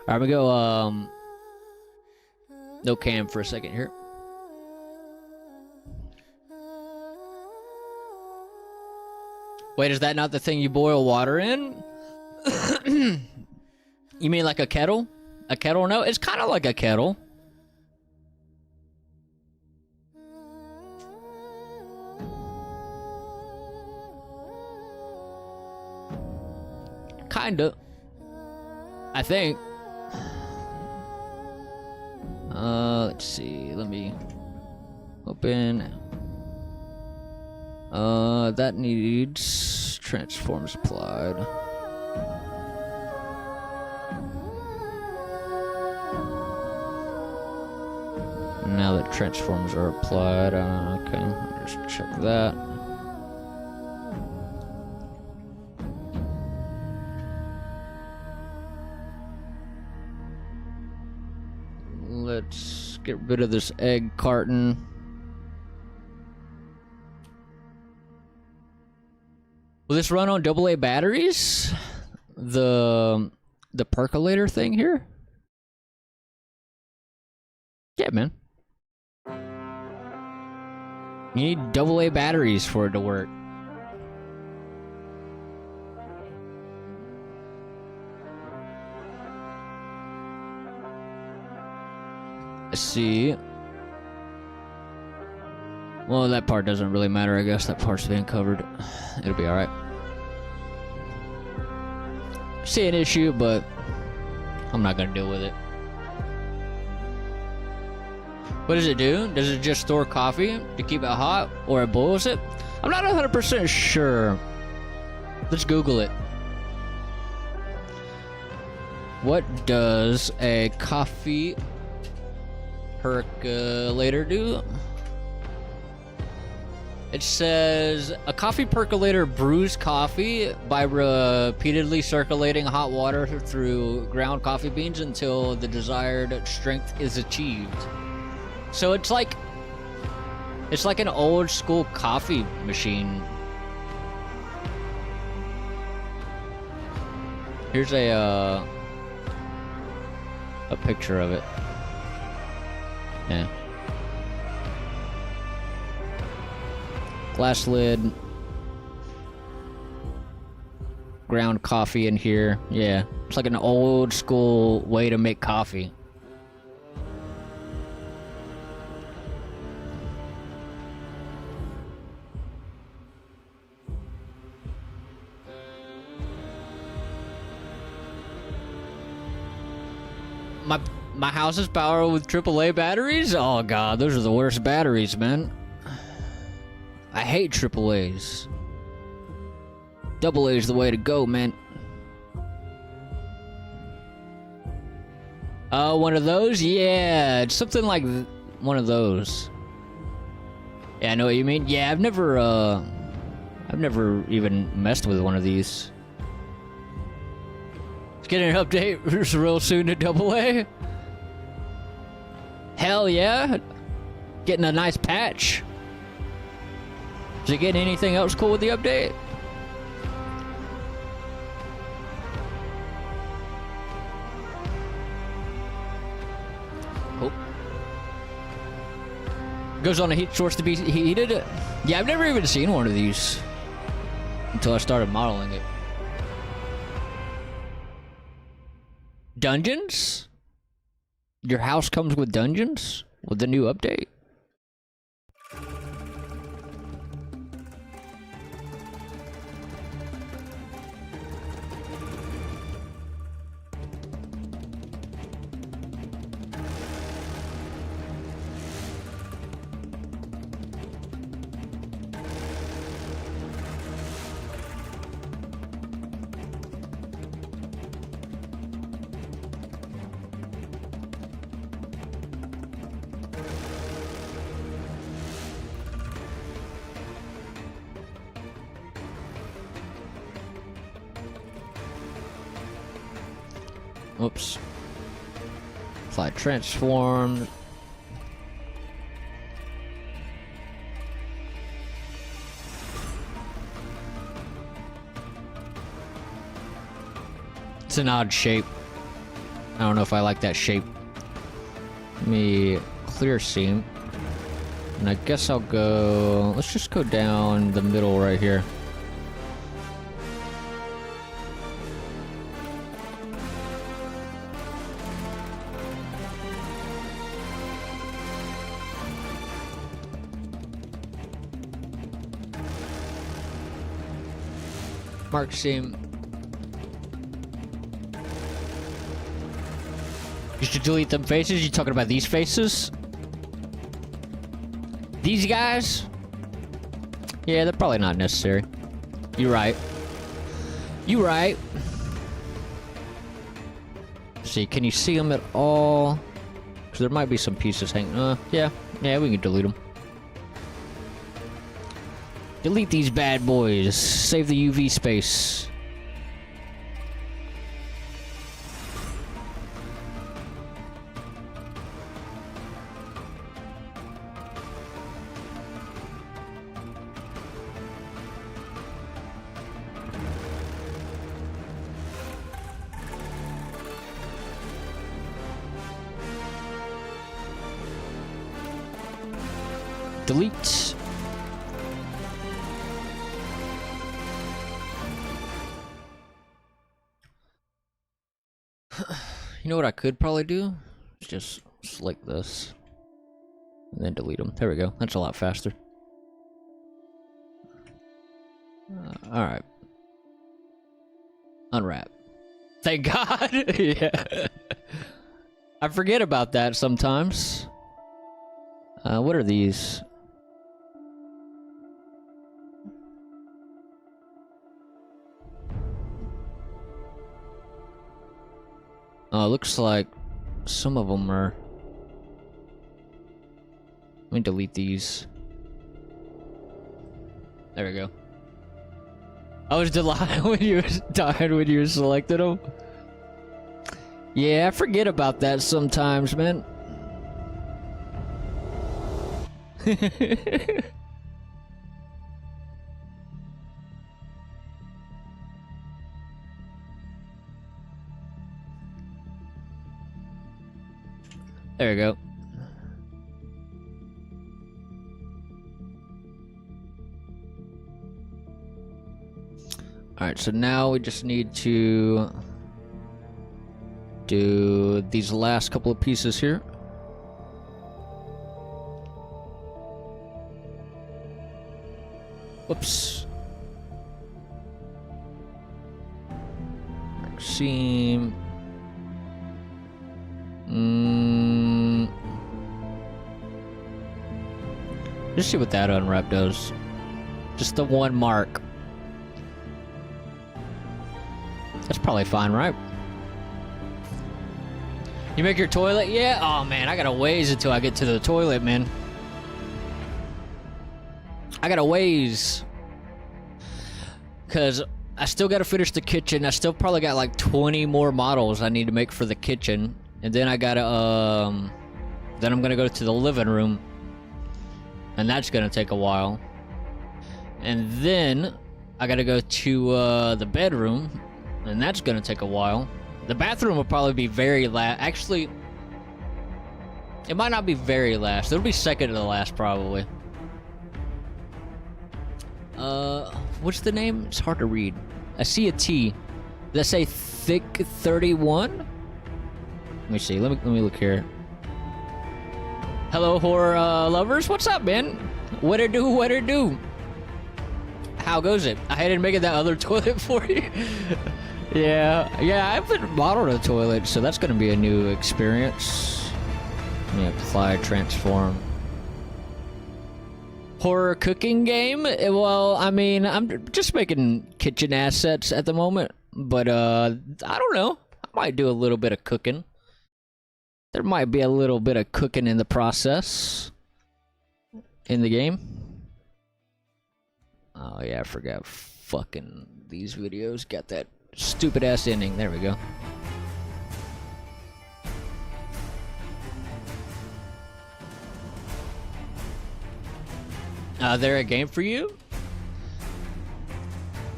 right, I'm gonna go no cam for a second here. Wait, is that not the thing you boil water in? You mean like a kettle? A kettle? No, it's kind of like a kettle. Kinda. I think. Let's see. Let me open. That needs transforms applied. Now that transforms are applied, okay, I'll just check that. Let's get rid of this egg carton. Will this run on AA batteries? The percolator thing here? Yeah, man. You need AA batteries for it to work. Let's see. Well, that part doesn't really matter, I guess. That part's being covered. It'll be alright. See an issue, but I'm not gonna deal with it. What does it do? Does it just store coffee to keep it hot, or it boils it? I'm not 100% sure. Let's Google it. What does a coffee percolator do? It says a coffee percolator brews coffee by repeatedly circulating hot water through ground coffee beans until the desired strength is achieved. So it's like an old school coffee machine. Here's a picture of it. Yeah. Glass lid. Ground coffee in here. Yeah. It's like an old school way to make coffee. My house is powered with AAA batteries? Oh god, those are the worst batteries, man. I hate AAAs. AA is the way to go, man. Oh, one of those? Yeah, it's something like one of those. Yeah, I know what you mean. Yeah, I've never even messed with one of these. Let's get an update real soon to AA. Hell yeah. Getting a nice patch. Is it getting anything else cool with the update? Oh. Goes on a heat source to be heated? Yeah, I've never even seen one of these until I started modeling it. Dungeons? Your house comes with dungeons? With the new update? Oops. Apply transform. It's an odd shape. I don't know if I like that shape. Let me clear seam. And I guess I'll go... Let's just go down the middle right here. Mark seem. You should delete them faces. You talking about these faces? These guys? Yeah, they're probably not necessary. You're right. You right. See, can you see them at all? Because there might be some pieces hanging. Yeah, we can delete them. Delete these bad boys. Save the UV space. Delete. You know what I could probably do? Just select this. And then delete them. There we go. That's a lot faster. Alright. Unwrap. Thank God! Yeah. I forget about that sometimes. What are these? Looks like some of them are... Let me delete these. There we go. I was delighted when you were selecting them. Yeah, I forget about that sometimes, man. There we go. Alright, so now we just need to do these last couple of pieces here. Whoops. Seam. Let's see what that unwrap does. Just the one mark. That's probably fine, right? You make your toilet? Yeah? Oh man, I gotta ways until I get to the toilet, man. I gotta ways. Cause I still gotta finish the kitchen. I still probably got like 20 more models I need to make for the kitchen. And then I gotta, then I'm gonna go to the living room. And that's gonna take a while. And then I gotta go to the bedroom. And that's gonna take a while. The bathroom will probably be very last. Actually, it might not be very last. It'll be second to the last, probably. What's the name? It's hard to read. I see a T. Does that say Thick 31? Let me see. Let me look here. Hello, horror lovers. What's up, man? What it do? What it do? How goes it? I hadn't making that other toilet for you. Yeah, I haven't modeled a toilet, so that's gonna be a new experience. Let me apply, transform. Horror cooking game? Well, I mean, I'm just making kitchen assets at the moment, but I don't know. I might do a little bit of cooking. There might be a little bit of cooking in the process in the game. Oh yeah, I forgot. Fucking these videos got that stupid ass ending. There we go. They're a game for you?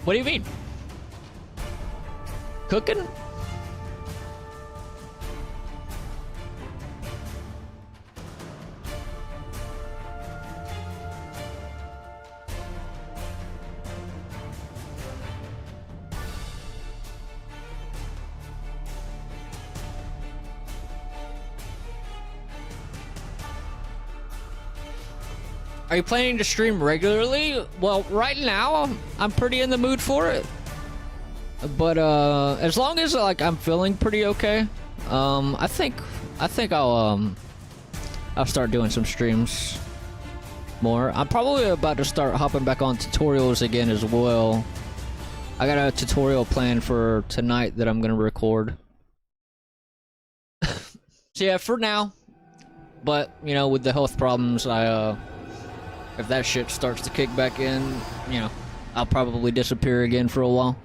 What do you mean? Cooking? Are you planning to stream regularly? Well, right now, I'm pretty in the mood for it. But as long as like I'm feeling pretty okay, I think I'll start doing some streams more. I'm probably about to start hopping back on tutorials again as well. I got a tutorial planned for tonight that I'm gonna record. So yeah, for now. But you know, with the health problems, if that shit starts to kick back in, you know, I'll probably disappear again for a while.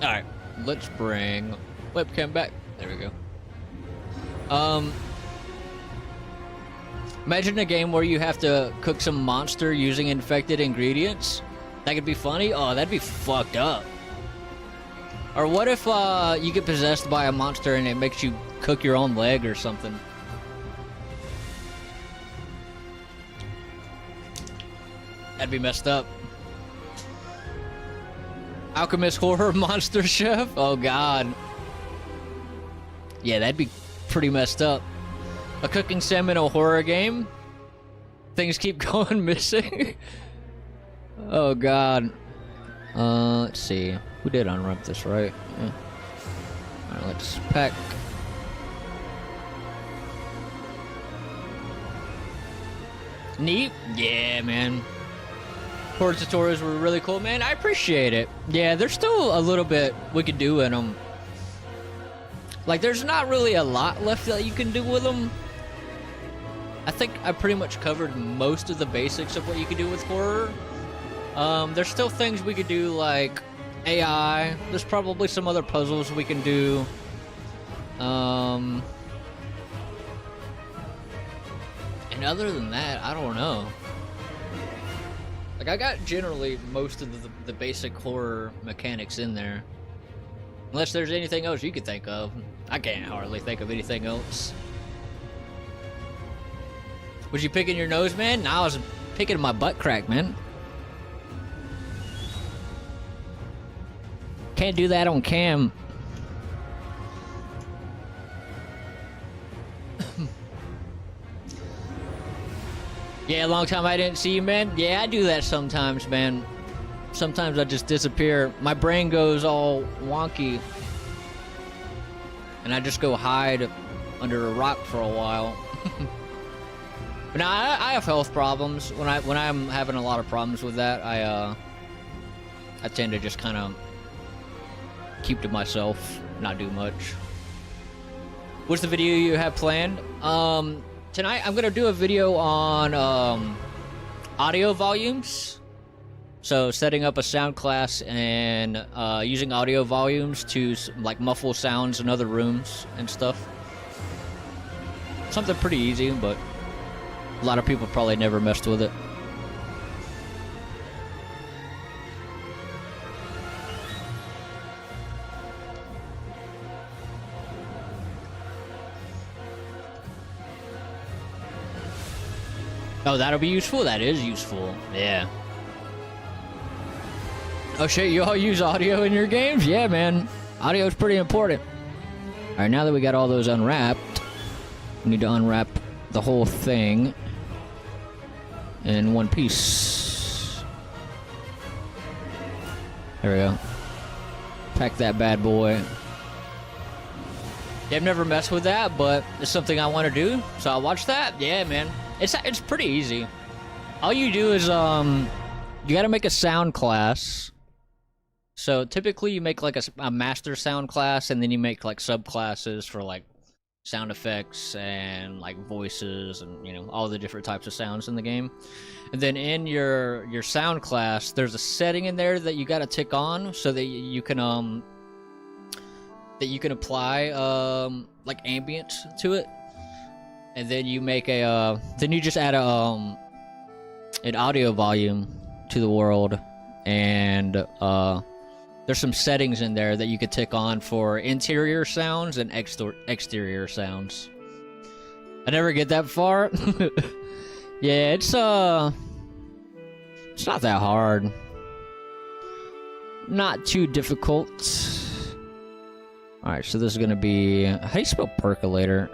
Alright, let's bring webcam back. There we go. Imagine a game where you have to cook some monster using infected ingredients. That could be funny. Oh, that'd be fucked up. Or what if you get possessed by a monster and it makes you cook your own leg or something? That'd be messed up. Alchemist Horror Monster Chef? Oh god. Yeah, that'd be pretty messed up. A cooking sim in a horror game? Things keep going missing? Oh god. Let's see. We did unwrap this, right? Yeah. Alright, let's pack. Neat? Yeah, man. Horror tutorials were really cool, man. I appreciate it. Yeah, there's still a little bit we could do in them. Like, there's not really a lot left that you can do with them. I think I pretty much covered most of the basics of what you can do with horror. There's still things we could do, like AI. There's probably some other puzzles we can do. And other than that, I don't know. Like, I got generally most of the basic horror mechanics in there. Unless there's anything else you could think of. I can't hardly think of anything else. Was you picking your nose, man? No, I was picking my butt crack, man. Can't do that on cam. Yeah, long time I didn't see you, man. Yeah, I do that sometimes, man. Sometimes I just disappear. My brain goes all wonky. And I just go hide under a rock for a while. But now I have health problems. When I'm having a lot of problems with that, I tend to just kind of keep to myself, not do much. What's the video you have planned? Tonight I'm gonna do a video on audio volumes. So setting up a sound class and using audio volumes to like muffle sounds in other rooms and stuff. Something pretty easy, but a lot of people probably never messed with it. Oh, that'll be useful? That is useful. Yeah. Oh shit, you all use audio in your games? Yeah, man. Audio is pretty important. Alright, now that we got all those unwrapped, we need to unwrap the whole thing in one piece. There we go. Pack that bad boy. Yeah, I've never messed with that, but it's something I want to do, so I'll watch that. Yeah, man. It's pretty easy. All you do is, you gotta make a sound class. So typically you make like a master sound class, and then you make like subclasses for like sound effects and like voices and, you know, all the different types of sounds in the game. And then in your sound class, there's a setting in there that you gotta tick on so that you can apply like ambient to it. And then you make a then you just add a an audio volume to the world, and there's some settings in there that you could tick on for interior sounds and exterior sounds. I never get that far. Yeah, it's not that hard. not too difficult. Alright, so this is gonna be... How do you spell percolator?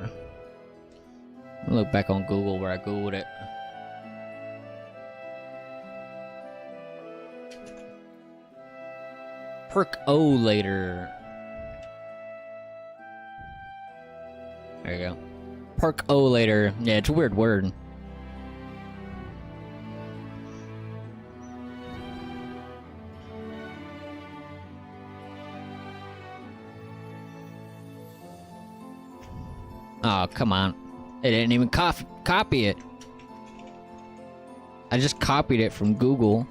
I'll look back on Google where I Googled it. Percolator. There you go. Percolator. Yeah, it's a weird word. Oh, come on. They didn't even copy it. I just copied it from Google.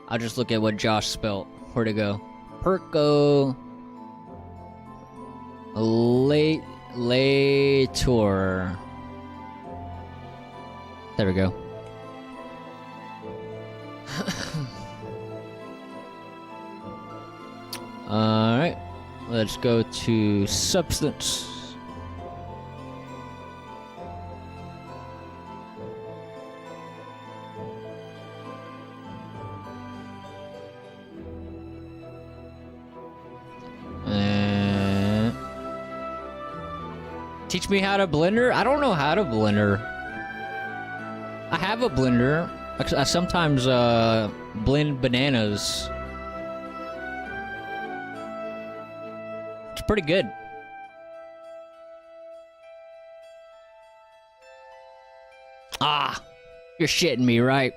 I'll just look at what Josh spelled. Where'd it go? Percolator. There we go. Alright. Let's go to substance. Teach me how to blender? I don't know how to blender. I have a blender. I sometimes blend bananas. It's pretty good. Ah, you're shitting me, right?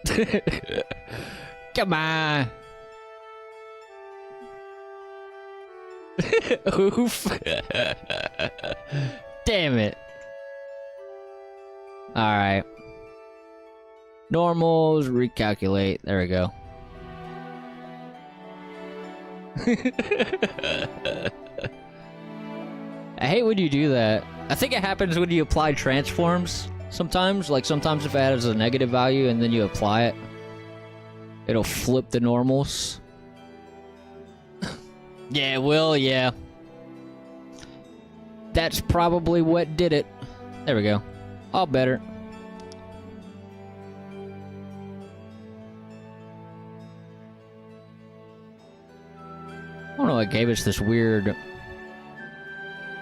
Come on. Oof. Damn it. Alright. Normals, recalculate. There we go. I hate when you do that. I think it happens when you apply transforms sometimes. Like sometimes if it has a negative value and then you apply it, it'll flip the normals. Yeah, it will, yeah. That's probably what did it. There we go. All better. I don't know what gave us this weird...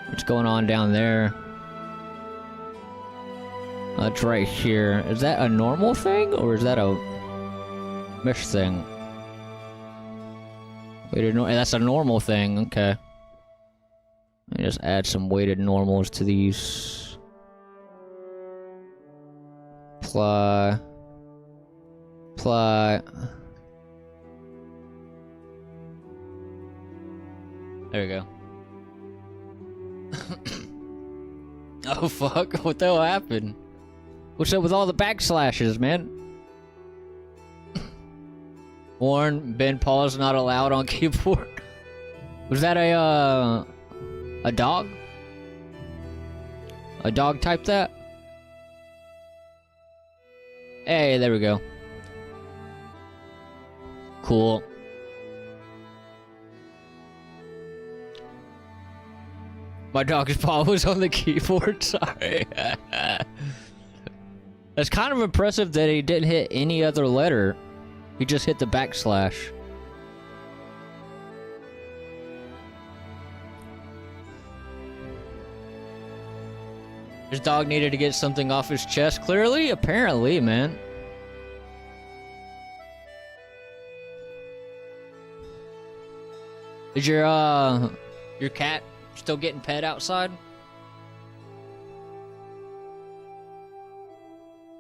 What's going on down there? It's right here. Is that a normal thing? Or is that a mesh thing? Weighted that's a normal thing. Okay. Let me just add some weighted normals to these. Apply. Apply. There we go. Oh fuck, what the hell happened? What's up with all the backslashes, man? Warn, Ben pause not allowed on keyboard. Was that a dog? A dog typed that? Hey, there we go. Cool. My dog's paw was on the keyboard, sorry. It's kind of impressive that he didn't hit any other letter. He just hit the backslash. His dog needed to get something off his chest, clearly? Apparently, man. Is your cat still getting pet outside?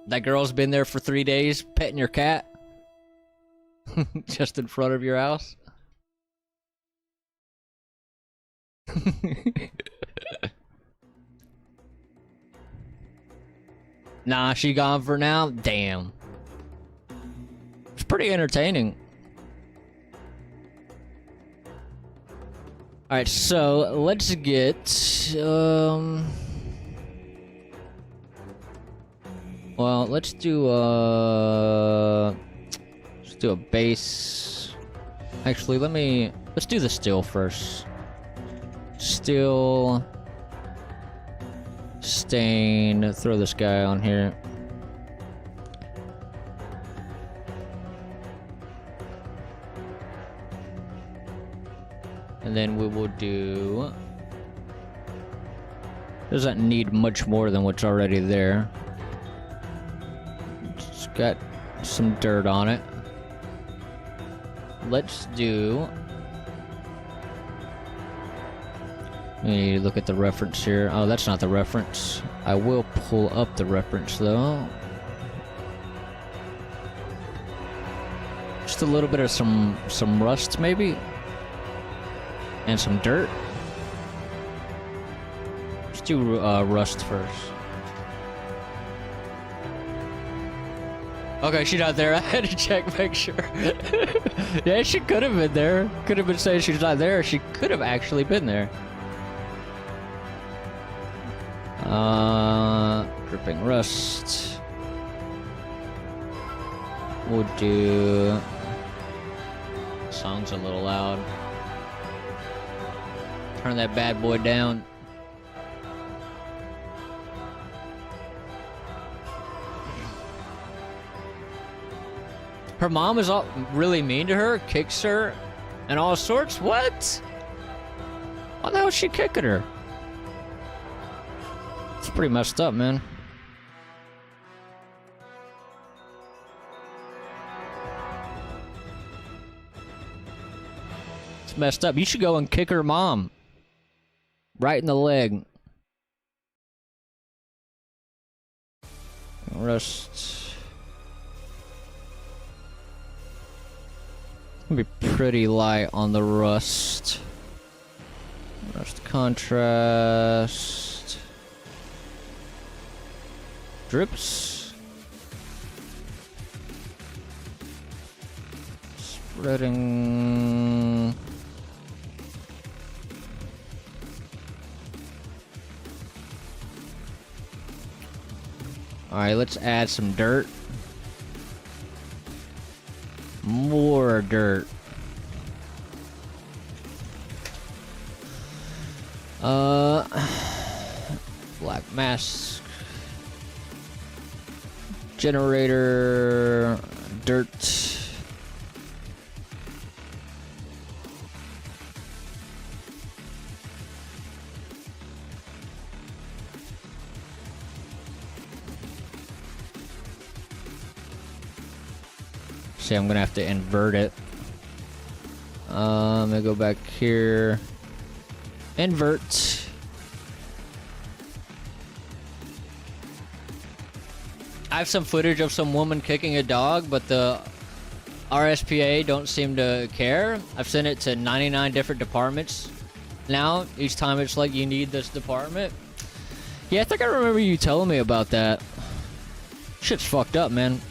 That girl's been there for 3 days petting your cat? Just in front of your house? Nah, she gone for now? Damn. It's pretty entertaining. Alright, so let's get well, let's do a base. Actually, let's do the steel first. Steel stain, throw this guy on here. And then we will do... Doesn't need much more than what's already there. It's got some dirt on it. Let's do... We need to look at the reference here. Oh, that's not the reference. I will pull up the reference though. Just a little bit of some rust maybe? And some dirt? Let's do rust first. Okay, she's not there. I had to check, make sure. Yeah, she could have been there. Could have been saying she's not there. She could have actually been there. Dripping rust. We'll do... Song's a little loud. Turn that bad boy down. Her mom is all really mean to her, kicks her, and all sorts. What? Why the hell is she kicking her? It's pretty messed up, man. It's messed up. You should go and kick her mom. Right in the leg. Rust. Gonna be pretty light on the rust. Rust contrast. Drips. Spreading. Alright, let's add some dirt. More dirt. Black mask. Generator. Dirt. See, I'm gonna have to invert it. I'm gonna go back here. Invert. I have some footage of some woman kicking a dog, but the RSPA don't seem to care. I've sent it to 99 different departments. Now, each time it's like, you need this department. Yeah, I think I remember you telling me about that. Shit's fucked up, man.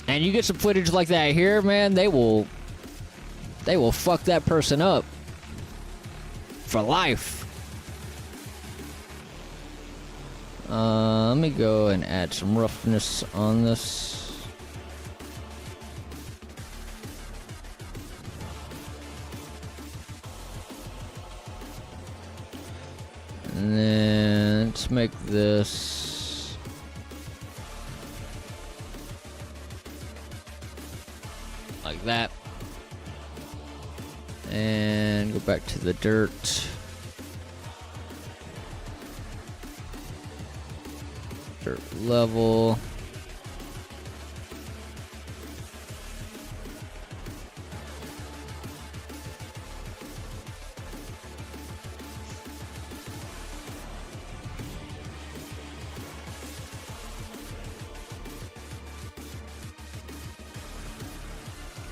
And you get some footage like that here, man, they will fuck that person up. For life. Let me go and add some roughness on this. And then let's make this like that. And go back to the dirt. Dirt level.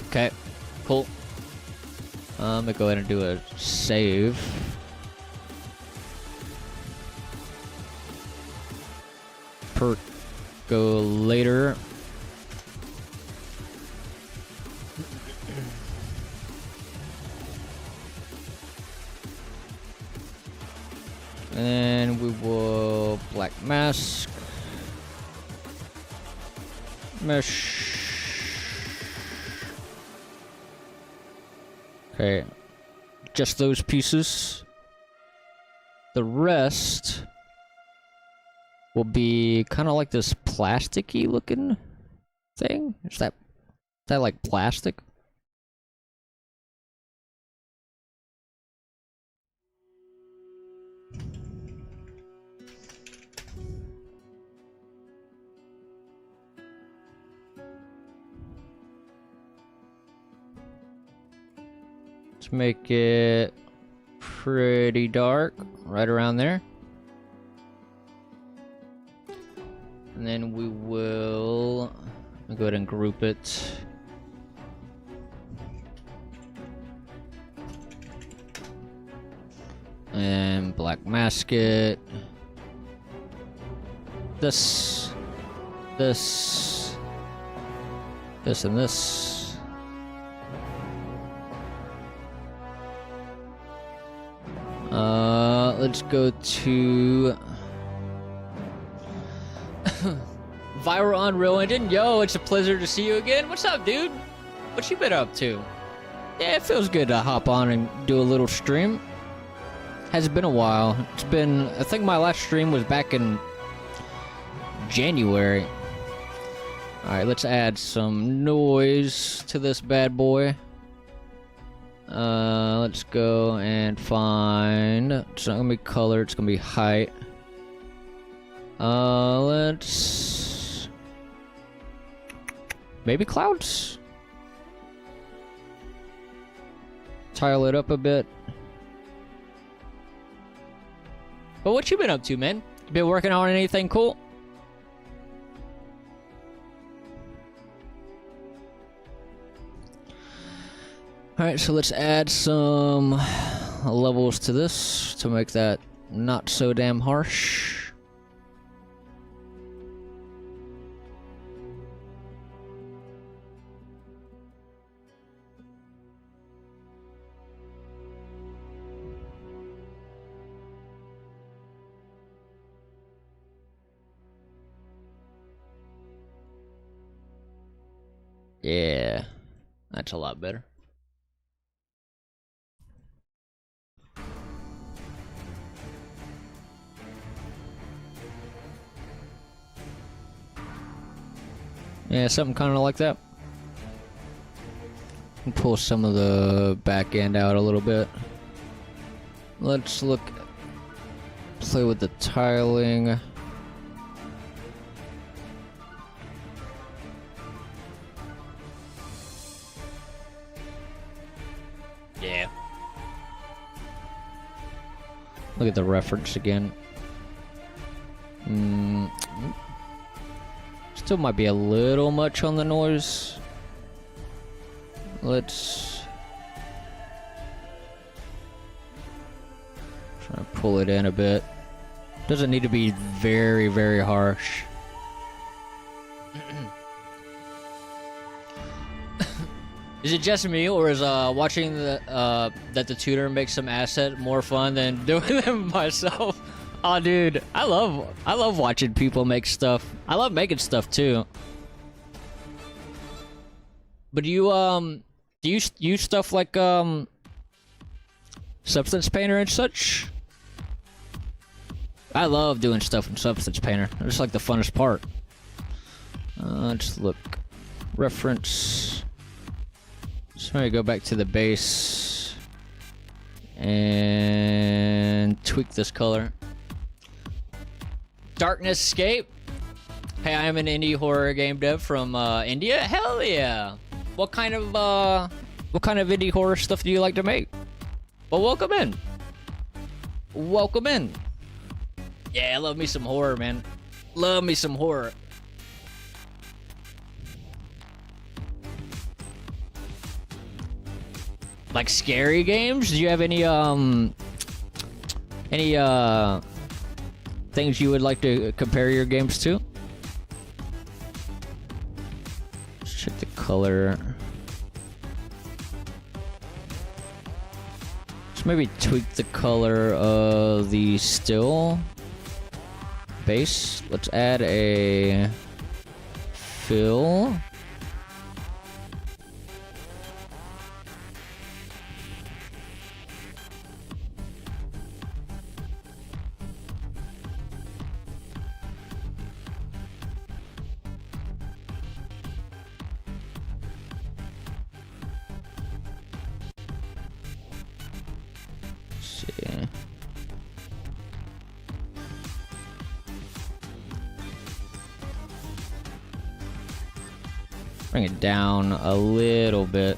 Okay, cool. I'm gonna go ahead and do a save. Percolator. And we will black mask. Mesh. Okay, just those pieces. The rest will be kind of like this plasticky looking thing. Is that like plastic? Let's make it pretty dark, right around there. And then we will go ahead and group it. And black mask it. This, and this. Let's go to Viral Unreal Engine. Yo, it's a pleasure to see you again. What's up, dude? What you been up to? Yeah, it feels good to hop on and do a little stream. Has been a while. It's been, I think my last stream was back in January. Alright, let's add some noise to this bad boy. Let's go and find, it's not gonna be color, it's gonna be height. Let's, maybe clouds? Tile it up a bit. But what you been up to, man? You been working on anything cool? Alright, so let's add some levels to this to make that not so damn harsh. Yeah, that's a lot better. Yeah, something kind of like that. And pull some of the back end out a little bit. Let's play with the tiling. Yeah. Look at the reference again. Still might be a little much on the noise. Let's try to pull it in a bit. Doesn't need to be very, very harsh. Is it just me, or is watching that the tutor makes some asset more fun than doing them myself? Oh, dude, I love watching people make stuff. I love making stuff too. But do you use stuff like Substance Painter and such? I love doing stuff in Substance Painter. It's like the funnest part. Let's look. Reference. So I'm gonna go back to the base and tweak this color. Darkness Escape. Hey, I'm an indie horror game dev from India. Hell yeah! What kind of indie horror stuff do you like to make? Well, welcome in. Welcome in. Yeah, I love me some horror, man. Love me some horror. Like scary games? Do you have any things you would like to compare your games to? Let's check the color. Let's maybe tweak the color of the still base. Let's add a fill. Bring it down a little bit.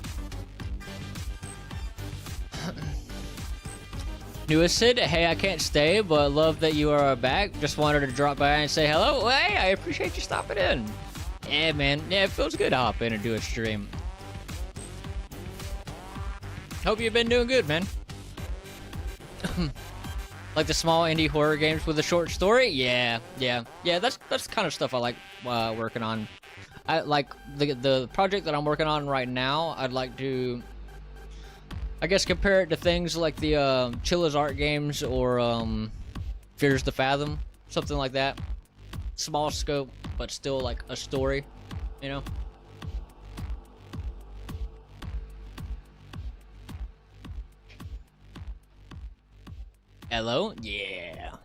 Newest Sid, hey, I can't stay, but love that you are back. Just wanted to drop by and say hello. Well, hey, I appreciate you stopping in. Yeah, man. Yeah, it feels good to hop in and do a stream. Hope you've been doing good, man. Like the small indie horror games with a short story? Yeah. That's the kind of stuff I like working on. I like the project that I'm working on right now. I'd like to, I guess, compare it to things like the Chilla's Art games or Fears to Fathom, something like that. Small scope, but still like a story, you know? Hello? Yeah.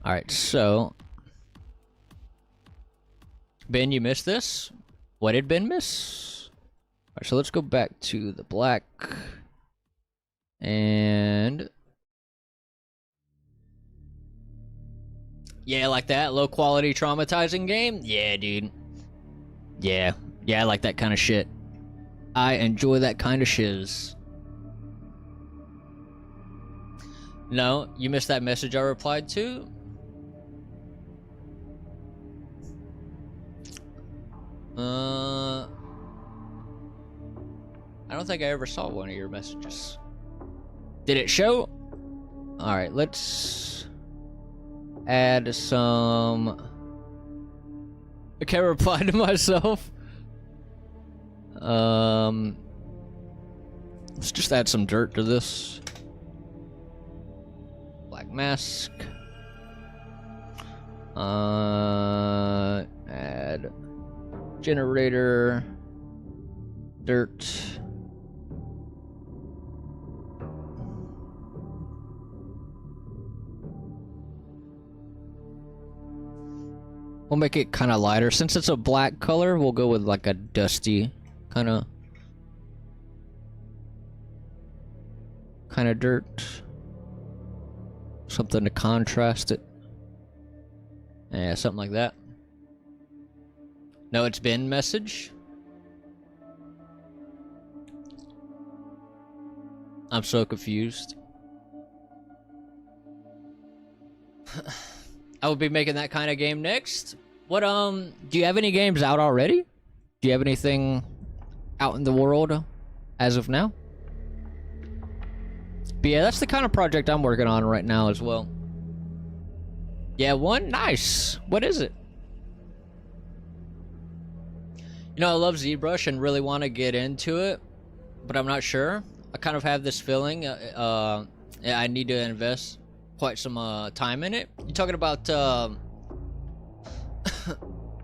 Alright, so Ben, you missed this? What did Ben miss? Alright, so let's go back to the black. And yeah, like that low quality traumatizing game? Yeah, dude. Yeah, I like that kind of shit. I enjoy that kind of shiz. No, you missed that message I replied to? I don't think I ever saw one of your messages. Did it show? Alright, let's add some... I can't reply to myself. Let's just add some dirt to this. Black mask. Add generator. Dirt. We'll make it kind of lighter. Since it's a black color, we'll go with like a dusty kind of dirt. Something to contrast it. Yeah, something like that. No, it's been message. I'm so confused. I will be making that kind of game next. What, do you have any games out already? Do you have anything out in the world as of now? But yeah, that's the kind of project I'm working on right now as well. Yeah, one? Nice. What is it? You know, I love ZBrush and really want to get into it, but I'm not sure. I kind of have this feeling I need to invest quite some time in it. You talking about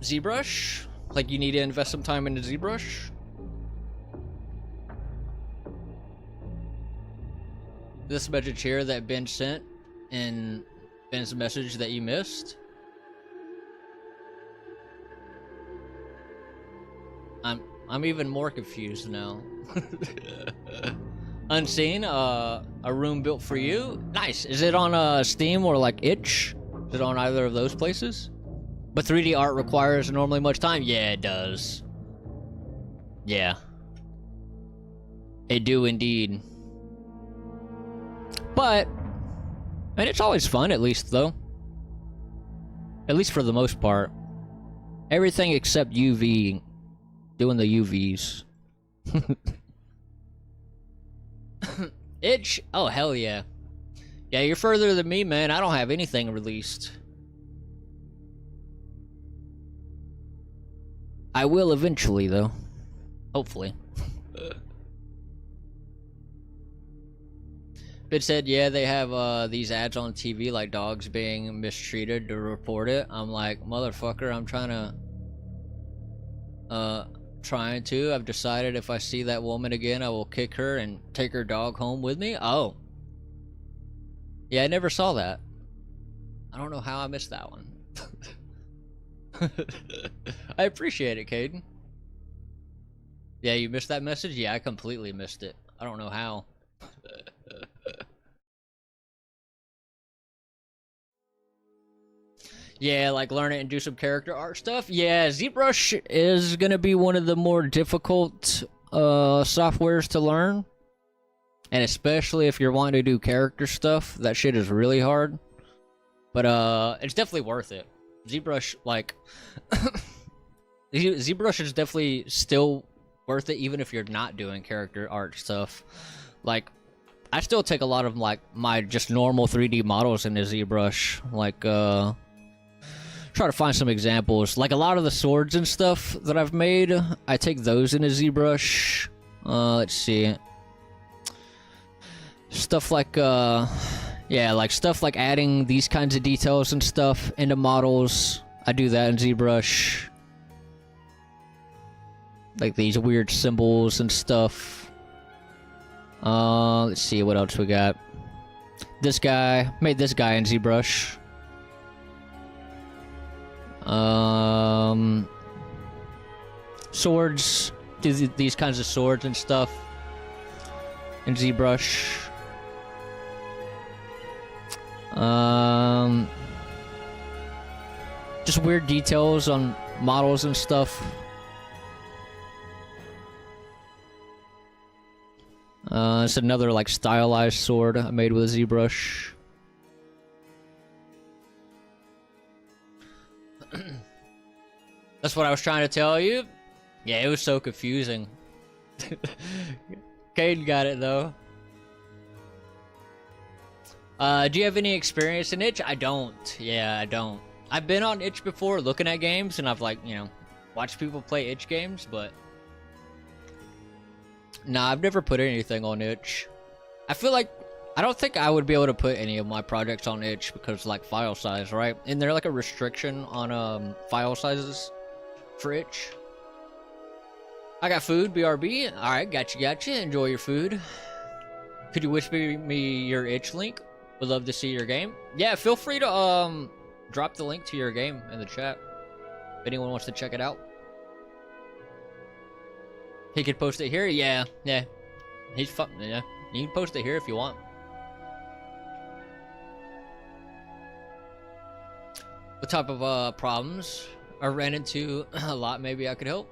ZBrush? Like you need to invest some time into ZBrush? This message here that Ben sent and Ben's message that you missed. I'm even more confused now. Unseen, a room built for you. Nice. Is it on Steam or like Itch? Is it on either of those places? But 3D art requires normally much time. Yeah, it does. Yeah, it do indeed. But I mean, it's always fun, at least though. At least for the most part. Everything except UV. Doing the UVs. Itch? Oh, hell yeah. Yeah, you're further than me, man. I don't have anything released. I will eventually, though. Hopefully. Bit said, yeah, they have these ads on TV like dogs being mistreated to report it. I'm like, motherfucker, I'm trying to. I've decided if I see that woman again, I will kick her and take her dog home with me. Oh. Yeah, I never saw that. I don't know how I missed that one. I appreciate it, Caden. Yeah, you missed that message? Yeah, I completely missed it. I don't know how. Yeah, like learn it and do some character art stuff. Yeah, ZBrush is gonna be one of the more difficult softwares to learn. And especially if you're wanting to do character stuff, that shit is really hard. But it's definitely worth it. ZBrush, like ZBrush is definitely still worth it even if you're not doing character art stuff. Like I still take a lot of like my just normal 3D models into ZBrush. Like try to find some examples. Like a lot of the swords and stuff that I've made, I take those into ZBrush. Let's see. Stuff like yeah, like stuff like adding these kinds of details and stuff into models. I do that in ZBrush. Like these weird symbols and stuff. Let's see what else we got. This guy, made this guy in ZBrush. Swords, these kinds of swords and stuff in ZBrush. Just weird details on models and stuff. It's another like stylized sword I made with ZBrush. That's what I was trying to tell you. Yeah, it was so confusing. Caden got it though. Do you have any experience in itch? I don't. Yeah, I don't. I've been on itch before looking at games, and I've like, you know, watched people play itch games, but nah, I've never put anything on itch. I feel like I don't think I would be able to put any of my projects on itch because like file size, right? Isn't there like a restriction on file sizes for itch? I got food, BRB. Alright, gotcha. Enjoy your food. Could you whisper me your itch link? Would love to see your game. Yeah, feel free to drop the link to your game in the chat if anyone wants to check it out. He could post it here. Yeah. He's fun. Yeah, you can post it here if you want. What type of problems I ran into a lot? Maybe I could help.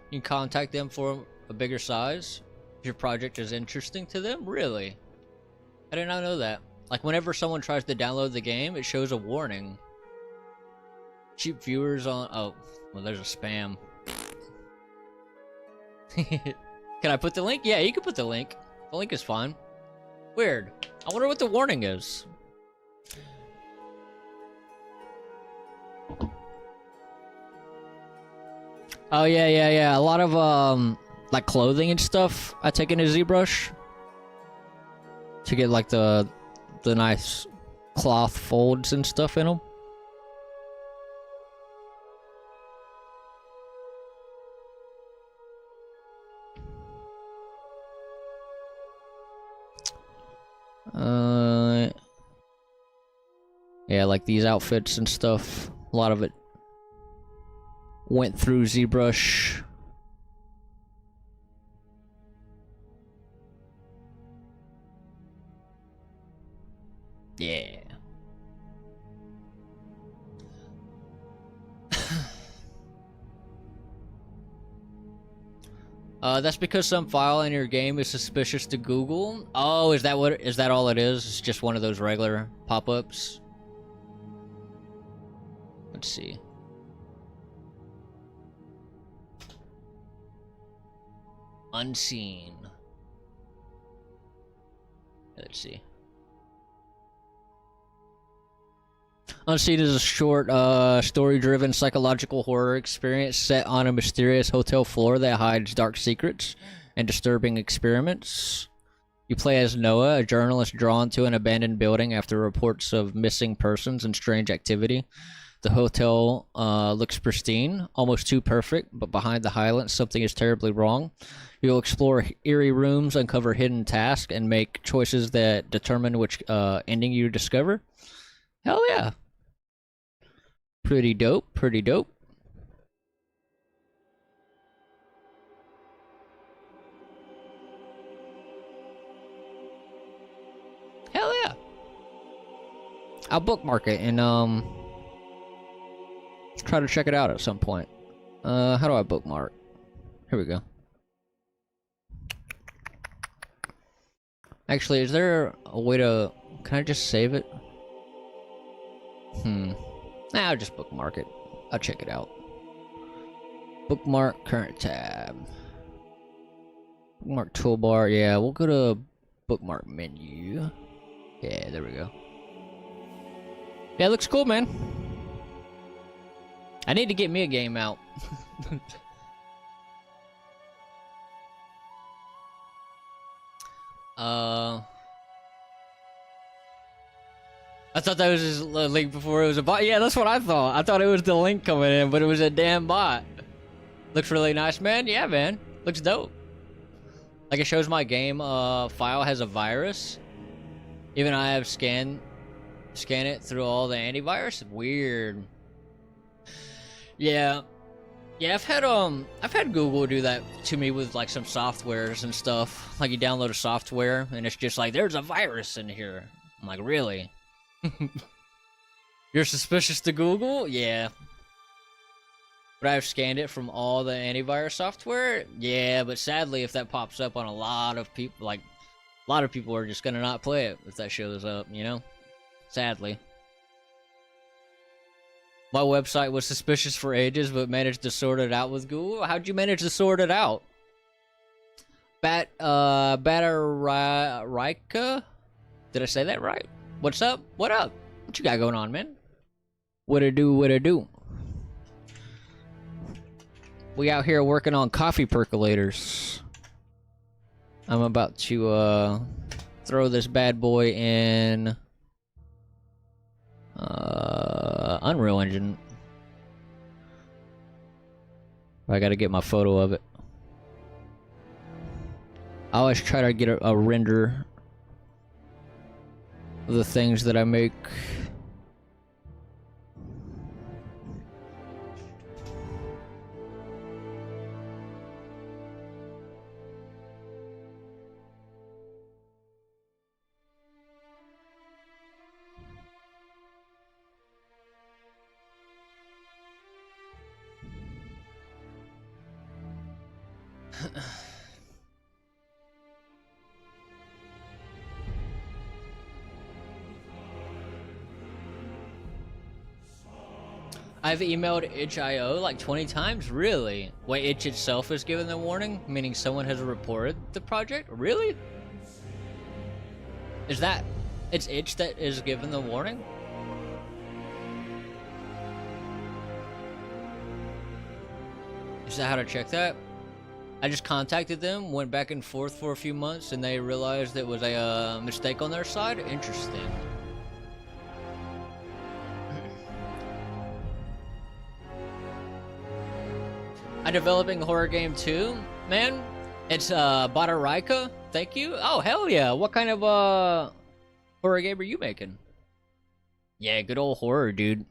You can contact them for a bigger size if your project is interesting to them. Really? I did not know that. Like whenever someone tries to download the game, it shows a warning. Cheap viewers on... Oh, well, there's a spam. Can I put the link? Yeah, you can put the link. The link is fine. Weird. I wonder what the warning is. Oh, yeah. A lot of, like clothing and stuff I take into ZBrush to get like the nice cloth folds and stuff in them. Yeah, like these outfits and stuff. A lot of it went through ZBrush. Yeah. That's because some file in your game is suspicious to Google. Oh, is that all it is? It's just one of those regular pop-ups. Let's see. Unseen. Let's see. Unseen is a short, story-driven psychological horror experience set on a mysterious hotel floor that hides dark secrets and disturbing experiments. You play as Noah, a journalist drawn to an abandoned building after reports of missing persons and strange activity. The hotel looks pristine, almost too perfect, but behind the highlights, something is terribly wrong. You'll explore eerie rooms, uncover hidden tasks, and make choices that determine which ending you discover. Hell yeah. Pretty dope. Hell yeah. I'll bookmark it and try to check it out at some point. How do I bookmark? Here we go. Actually, is there a way to... Can I just save it? Nah, I'll just bookmark it. I'll check it out. Bookmark, current tab. Bookmark toolbar. Yeah, we'll go to bookmark menu. Yeah, there we go. Yeah, it looks cool, man. I need to get me a game out. I thought that was just a link before it was a bot. Yeah, that's what I thought. I thought it was the link coming in, but it was a damn bot. Looks really nice, man. Yeah, man. Looks dope. Like, it shows my game file has a virus. Even I have scan it through all the antivirus. Weird. Yeah. Yeah, I've had Google do that to me with like some softwares and stuff. Like, you download a software and it's just like, there's a virus in here. I'm like, really? You're suspicious to Google? Yeah. But I've scanned it from all the antivirus software? Yeah, but sadly, if that pops up on a lot of people, like, a lot of people are just gonna not play it if that shows up, you know? Sadly. My website was suspicious for ages, but managed to sort it out with Google. How'd you manage to sort it out? Batarika? Did I say that right? What's up? What up? What you got going on, man? What it do? What it do? We out here working on coffee percolators. I'm about to throw this bad boy in Unreal Engine. I gotta get my photo of it. I always try to get a render of the things that I make. I've emailed itch.io like 20 times, really? Wait, itch itself has given the warning, meaning someone has reported the project? Really? Is that... It's itch that is given the warning? Is that how to check that? I just contacted them, went back and forth for a few months, and they realized it was a mistake on their side? Interesting. I'm developing a horror game too, man. It's Batarika. Thank you. Oh, hell yeah. What kind of horror game are you making? Yeah, good old horror, dude.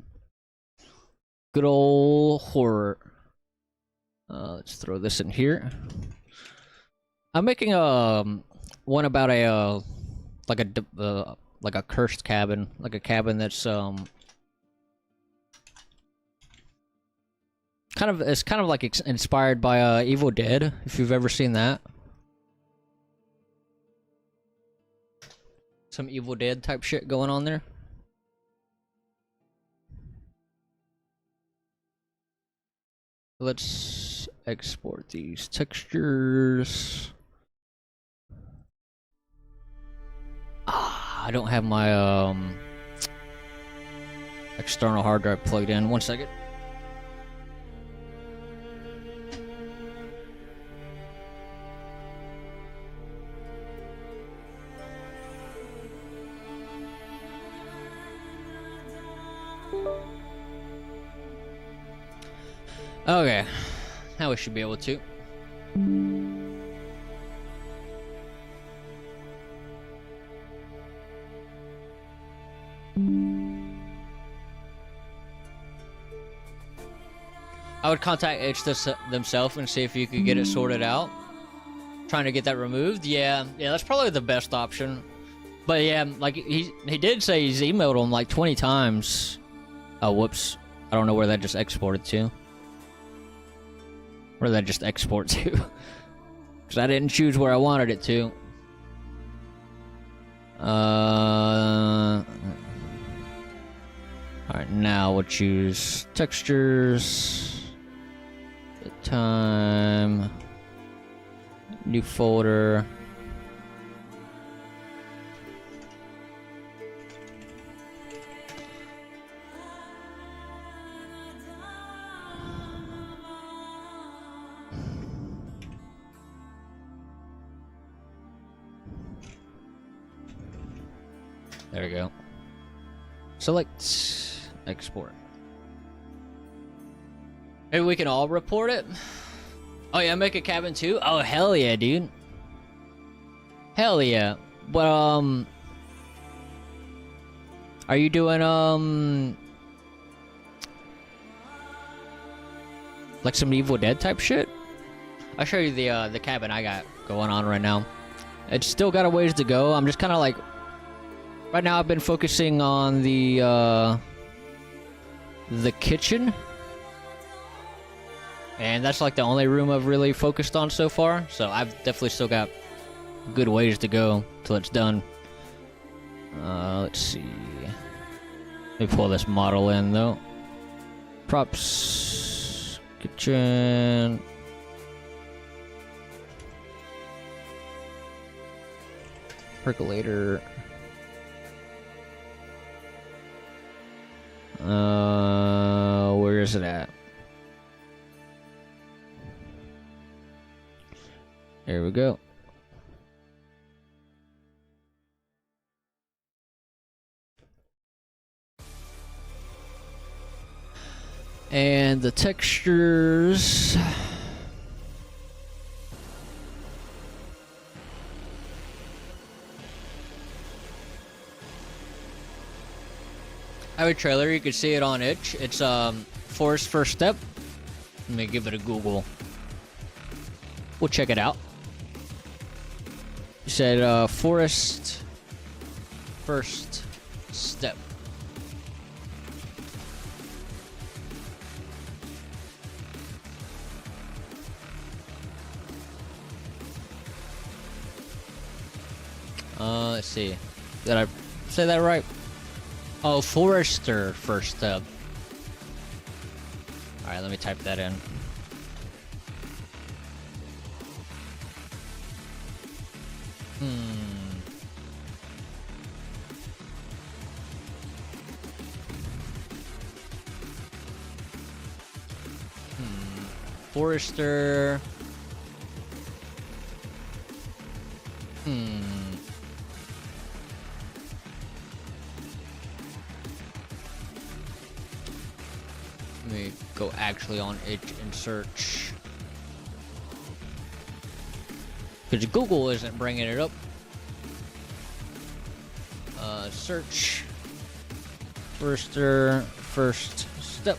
Good old horror. Let's throw this in here. I'm making one about a like a cursed cabin, like a cabin that's it's kind of like inspired by Evil Dead, if you've ever seen that. Some Evil Dead type shit going on there. Let's export these textures. I don't have my external hard drive plugged in. 1 second. Okay, now we should be able to. I would contact Itch themselves and see if you could get it sorted out. Trying to get that removed, yeah, that's probably the best option. But yeah, like he did say he's emailed them like 20 times. Oh, whoops! I don't know where that just exported to. Where did that just export to? Because I didn't choose where I wanted it to. Alright, now we'll choose textures. Time. New folder. There we go. Select, export. Maybe we can all report it? Oh yeah, make a cabin too? Oh hell yeah, dude. Hell yeah. But are you doing like some Evil Dead type shit? I'll show you the cabin I got going on right now. It's still got a ways to go. I'm just kind of like, right now I've been focusing on the kitchen. And that's like the only room I've really focused on so far. So I've definitely still got good ways to go till it's done. Let's see. Let me pull this model in though. Props. Kitchen. Percolator. Where is it at? There we go. And the textures. I have a trailer, you can see it on itch. It's Forest First Step. Let me give it a Google. We'll check it out. You said Forest First Step. Let's see. Did I say that right? Oh, Forester First Step. Alright, let me type that in. Forester. Let me go actually on itch and search. Because Google isn't bringing it up. Search. Forester First Step.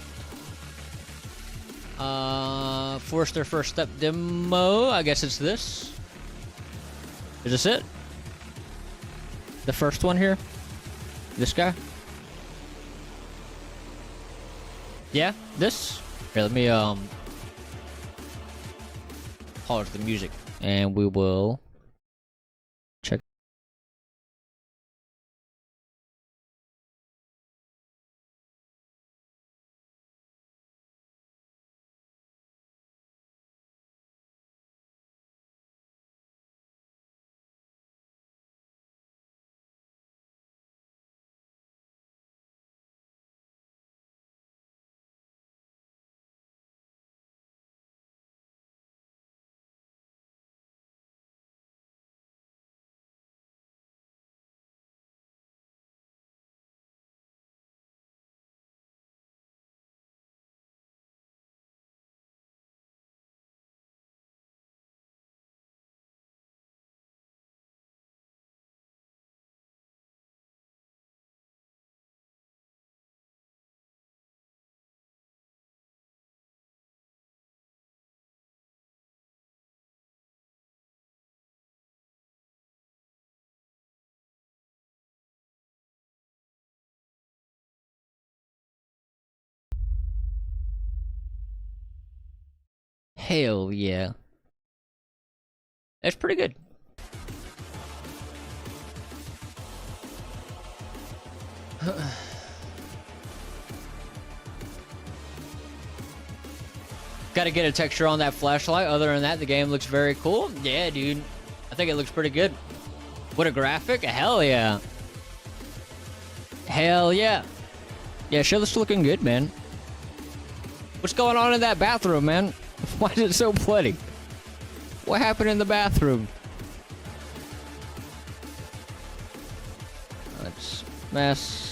Forester First Step demo. I guess it's this. Is this it? The first one here? This guy? Yeah, this? Here, let me pause the music and we will check. Hell yeah. That's pretty good. Got to get a texture on that flashlight. Other than that, the game looks very cool. Yeah, dude. I think it looks pretty good. What a graphic. Hell yeah. Hell yeah. Yeah, shit looks looking good, man. What's going on in that bathroom, man? Why is it so bloody? What happened in the bathroom? Let's mess.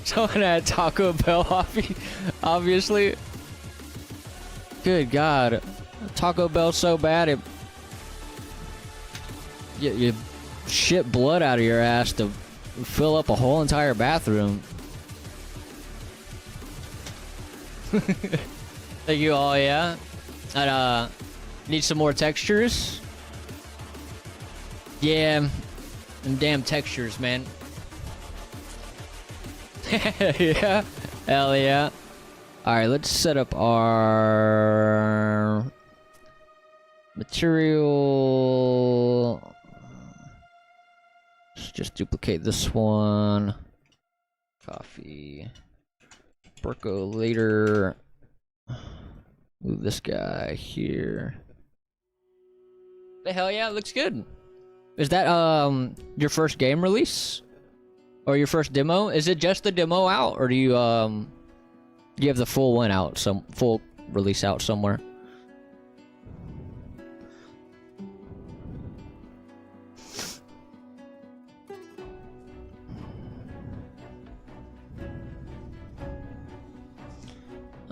Someone at Taco Bell, obviously. Good God. Taco Bell's so bad, you shit blood out of your ass to fill up a whole entire bathroom. Thank you all, yeah. And, need some more textures. Yeah. Them damn textures, man. Yeah. Hell yeah. Alright, let's set up our material. Let's just duplicate this one. Coffee. Percolator. Move this guy here. The hell yeah, it looks good. Is that your first game release? Or your first demo? Is it just the demo out, or do you have the full one out, some full release out somewhere?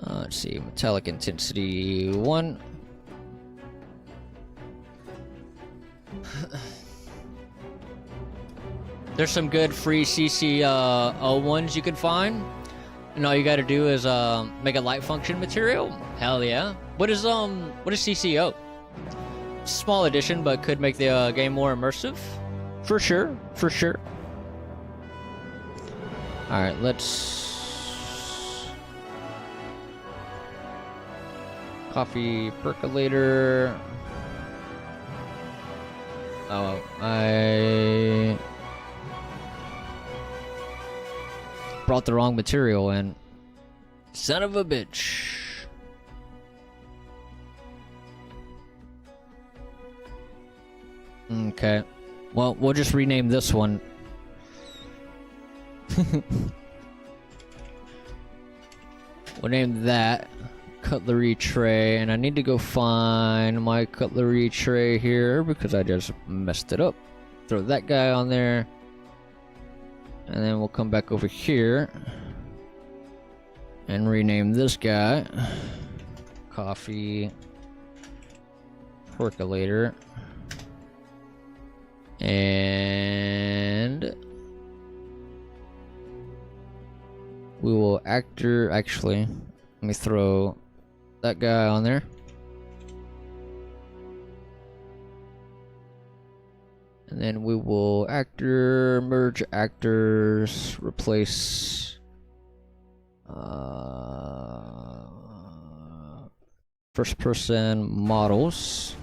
Let's see, metallic intensity 1. There's some good free CC ones you can find, and all you got to do is make a light function material. Hell yeah! What is CCO? Small addition, but could make the game more immersive. For sure, for sure. All right, let's coffee percolator. Oh, I brought the wrong material in. Son of a bitch. Okay. Well, we'll just rename this one. We'll name that cutlery tray, and I need to go find my cutlery tray here because I just messed it up. Throw that guy on there. And then we'll come back over here and rename this guy coffee percolator. And we will actually, let me throw that guy on there. And then we will merge actors, replace first person models.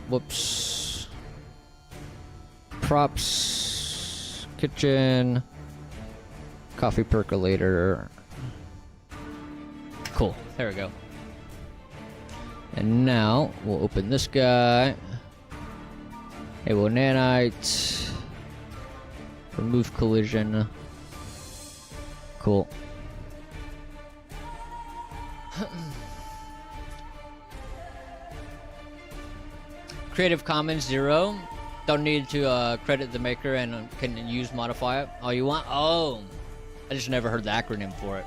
Whoops. Props, kitchen, coffee percolator. Cool, there we go. And now we'll open this guy. Hey, well, nanite. Remove collision. Cool. Creative Commons 0. Don't need to credit the maker and can use modify it all you want. Oh, I just never heard the acronym for it.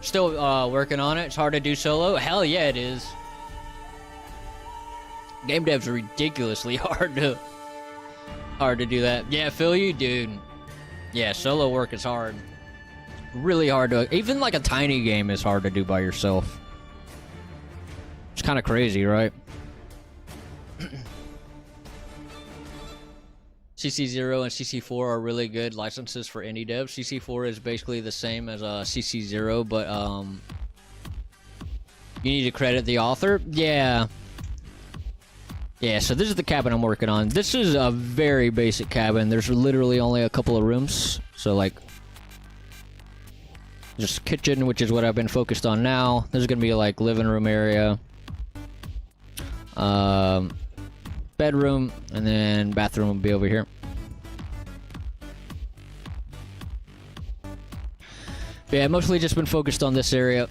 Still working on it. It's hard to do solo. Hell yeah, it is. Game devs are ridiculously hard to do that. Yeah, feel you, dude. Yeah, solo work is hard. Really hard to. Even like a tiny game is hard to do by yourself. It's kind of crazy, right? CC0 and CC4 are really good licenses for indie devs. CC4 is basically the same as CC0, but you need to credit the author. Yeah. Yeah, so this is the cabin I'm working on. This is a very basic cabin. There's literally only a couple of rooms. So, like, just kitchen, which is what I've been focused on now. There's gonna be, like, living room area. Bedroom, and then bathroom will be over here. But yeah, mostly just been focused on this area.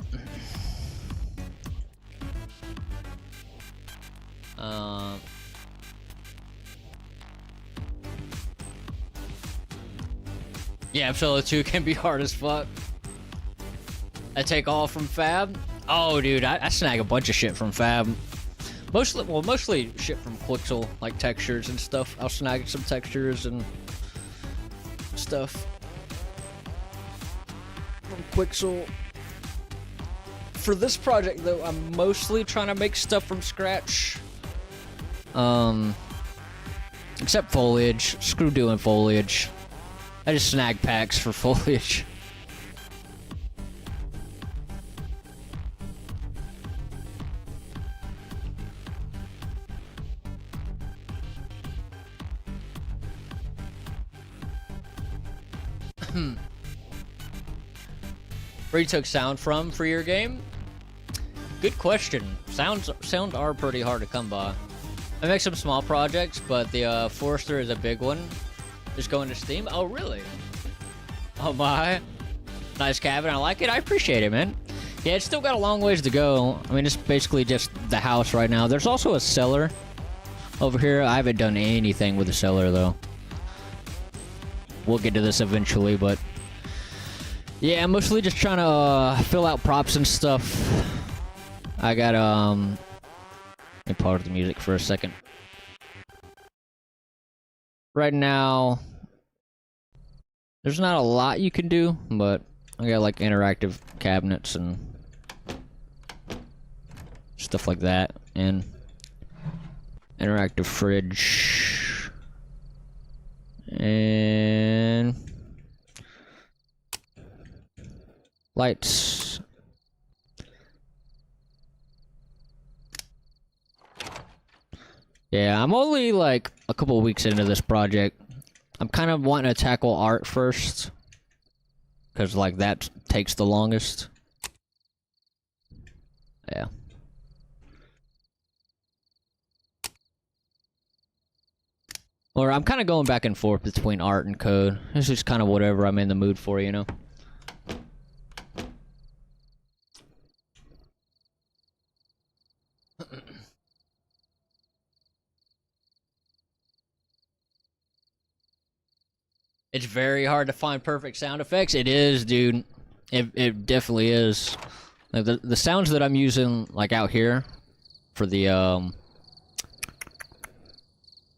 Yeah, Solo 2 can be hard as fuck. I take all from Fab. Oh, dude, I snag a bunch of shit from Fab. Mostly shit from Quixel, like textures and stuff. I'll snag some textures and stuff from Quixel. For this project, though, I'm mostly trying to make stuff from scratch. Except foliage. Screw doing foliage. I just snag packs for foliage. Where you took sound from for your game? Good question. Sounds are pretty hard to come by. I make some small projects, but the Forester is a big one. Just going to Steam. Oh, really? Oh my. Nice cabin. I like it. I appreciate it, man. Yeah, it's still got a long ways to go. I mean, it's basically just the house right now. There's also a cellar over here. I haven't done anything with the cellar, though. We'll get to this eventually, but yeah, I'm mostly just trying to fill out props and stuff. I got let me pause the music for a second. Right now, there's not a lot you can do, but I got like interactive cabinets and stuff like that, and interactive fridge, and lights. Yeah, I'm only like a couple of weeks into this project. I'm kind of wanting to tackle art first, because like that takes the longest. Yeah. Or I'm kind of going back and forth between art and code. It's just kind of whatever I'm in the mood for, you know? It's very hard to find perfect sound effects. It is, dude. It definitely is. Like the sounds that I'm using, like out here, for the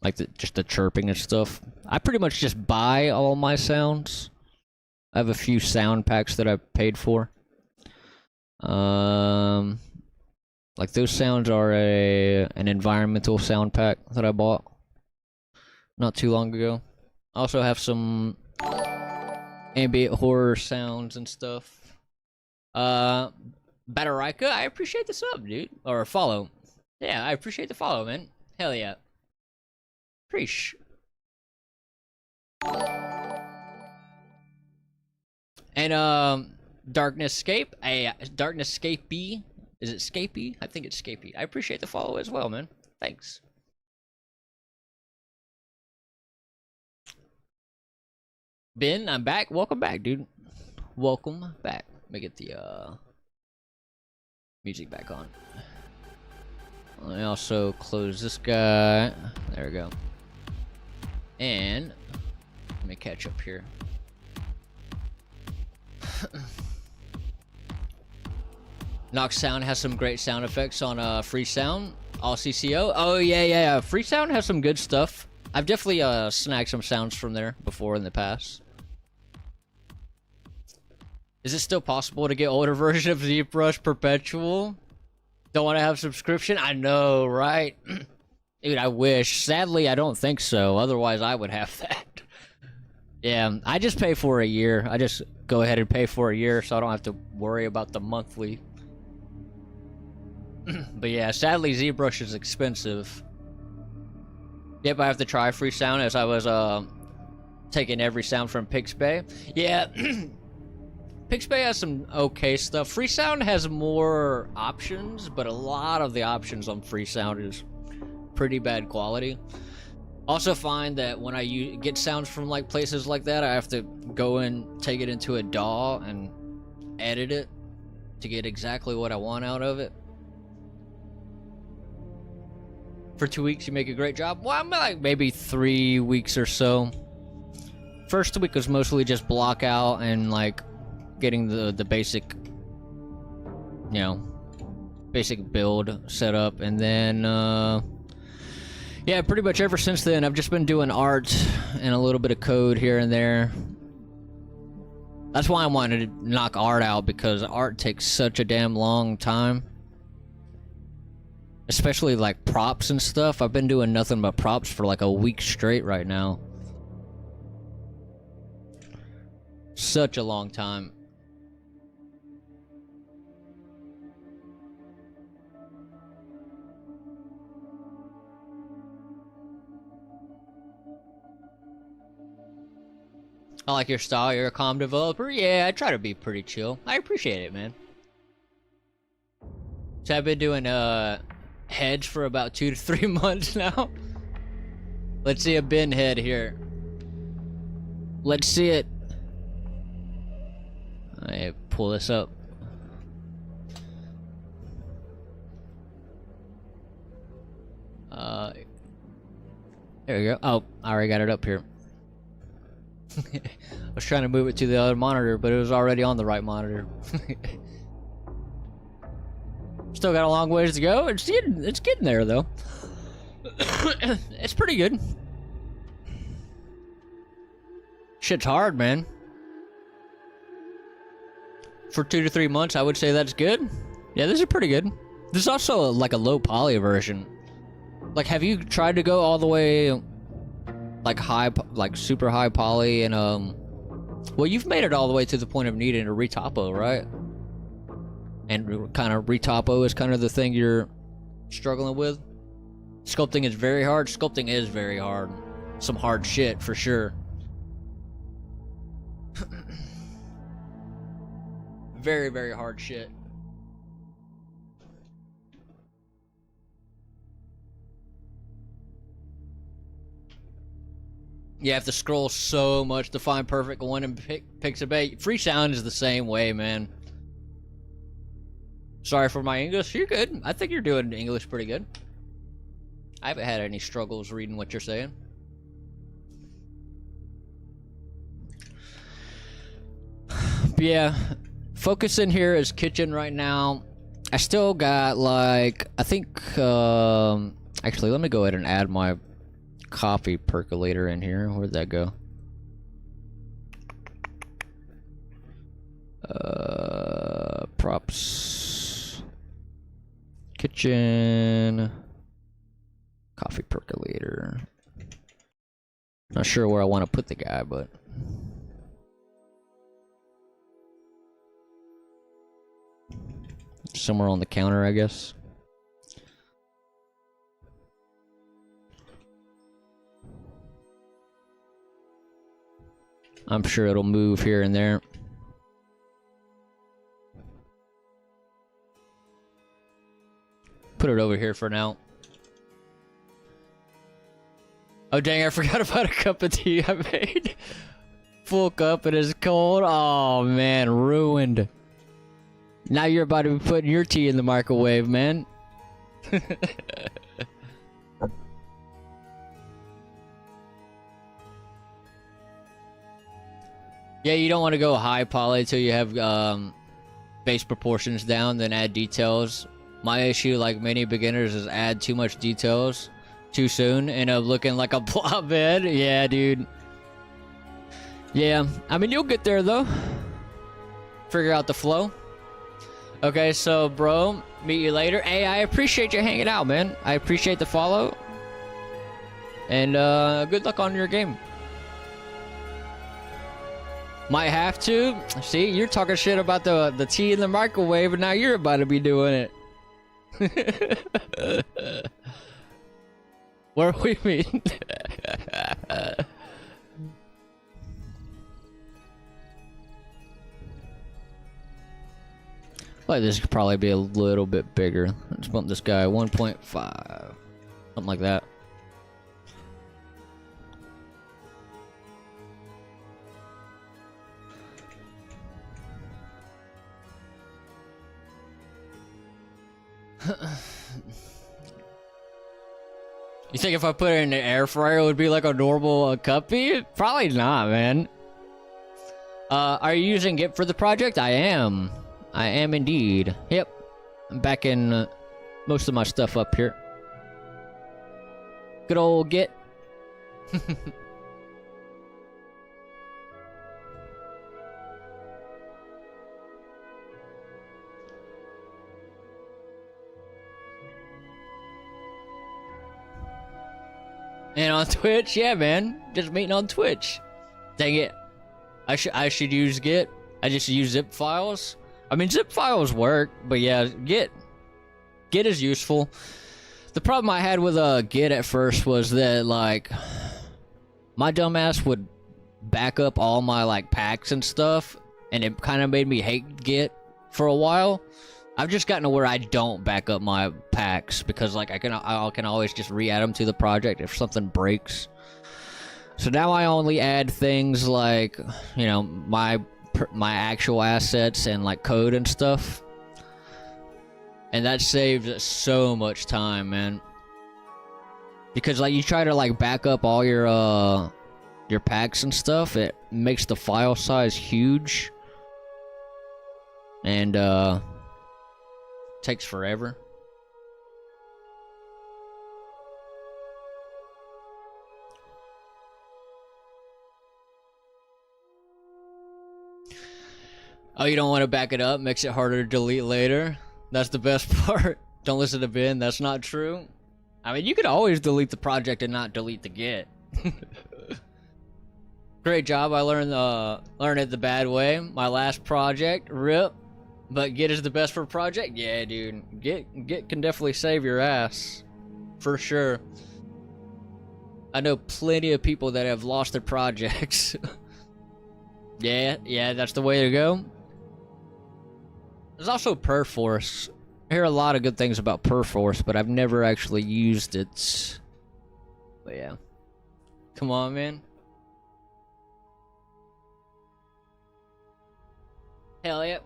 like just the chirping and stuff. I pretty much just buy all my sounds. I have a few sound packs that I paid for. Like those sounds are an environmental sound pack that I bought not too long ago. I also have some ambient horror sounds and stuff. Batarika, I appreciate the sub, dude. Or follow. Yeah, I appreciate the follow, man. Hell yeah. Preach. And, Darkness Scape. Darkness Scapey. Is it Scapey? I think it's Scapey. I appreciate the follow as well, man. Thanks. Ben, I'm back. Welcome back, dude. Welcome back. Let me get the music back on. Let me also close this guy. There we go. And let me catch up here. Nox Sound has some great sound effects on Free Sound. All CCO. Oh yeah. Free Sound has some good stuff. I've definitely snagged some sounds from there before in the past. Is it still possible to get older version of ZBrush Perpetual? Don't want to have subscription? I know, right? Dude, I wish. Sadly, I don't think so. Otherwise, I would have that. Yeah, I just pay for a year. I just go ahead and pay for a year so I don't have to worry about the monthly. But yeah, sadly, ZBrush is expensive. Yep, I have to try Freesound as I was taking every sound from Pixabay. Yeah, Pixabay has some okay stuff. Freesound has more options, but a lot of the options on Freesound is pretty bad quality. Also find that when I get sounds from like places like that, I have to go and take it into a DAW and edit it to get exactly what I want out of it. For 2 weeks, you make a great job. Well, I'm like maybe 3 weeks or so. First week was mostly just block out and like getting the basic, you know, basic build set up, and then yeah, pretty much ever since then I've just been doing art and a little bit of code here and there. That's why I wanted to knock art out, because art takes such a damn long time. Especially like props and stuff. I've been doing nothing but props for like a week straight right now. Such a long time. I like your style. You're a calm developer. Yeah, I try to be pretty chill. I appreciate it, man. So I've been doing heads for about 2 to 3 months now. Let's see a bin head here. Let's see it. I pull this up. There we go. Oh, I already got it up here. I was trying to move it to the other monitor, but it was already on the right monitor. Still got a long ways to go. It's getting there though. It's pretty good. Shit's hard, man. For 2 to 3 months, I would say that's good. Yeah, this is pretty good. This is also like a low poly version. Like, have you tried to go all the way, like like super high poly and well, you've made it all the way to the point of needing a retopo, right? And kind of retopo is kind of the thing you're struggling with. Sculpting is very hard. Sculpting is very hard. Some hard shit for sure. Very, very hard shit. You have to scroll so much to find perfect one in Pixabay. Freesound is the same way, man. Sorry for my English. You're good. I think you're doing English pretty good. I haven't had any struggles reading what you're saying. But yeah, focus in here is kitchen right now. I still got like, I think, actually let me go ahead and add my coffee percolator in here. Where'd that go? Props. Kitchen. Coffee percolator. Not sure where I want to put the guy, but somewhere on the counter, I guess. I'm sure it'll move here and there. Put it over here for now. Oh dang, I forgot about a cup of tea I made. Full cup, it is cold. Oh man, ruined. Now you're about to be putting your tea in the microwave, man. Yeah, you don't want to go high poly till you have base proportions down, then add details. My issue, like many beginners, is add too much details too soon, end up looking like a blob head. Yeah, dude. Yeah, I mean, you'll get there though. Figure out the flow. Okay, so bro, meet you later. Hey, I appreciate you hanging out, man. I appreciate the follow. And good luck on your game. Might have to. See, you're talking shit about the tea in the microwave, and now you're about to be doing it. Where we mean? Like this could probably be a little bit bigger. Let's bump this guy 1.5, something like that. You think if I put it in the air fryer, it would be like a normal cuppy? Probably not, man. Are you using Git for the project? I am. I am indeed. Yep. I'm backing most of my stuff up here. Good old Git. And on Twitch, yeah, man. Just meeting on Twitch. Dang it. I should use Git. I just use zip files. I mean, zip files work, but yeah, Git is useful. The problem I had with Git at first was that, like, my dumbass would back up all my, like, packs and stuff, and it kind of made me hate Git for a while. I've just gotten to where I don't back up my packs because, like, I can always just re-add them to the project if something breaks. So now I only add things like, you know, my actual assets and like code and stuff, and that saves so much time, man. Because like you try to like back up all your packs and stuff, it makes the file size huge, and takes forever. Oh, you don't want to back it up? Makes it harder to delete later? That's the best part. Don't listen to Ben. That's not true. I mean, you could always delete the project and not delete the Git. Great job. I learned it the bad way. My last project, rip. But Git is the best for a project? Yeah, dude. Git can definitely save your ass. For sure. I know plenty of people that have lost their projects. Yeah, that's the way to go. There's also Perforce. I hear a lot of good things about Perforce, but I've never actually used it. But yeah. Come on, man. Hell yeah.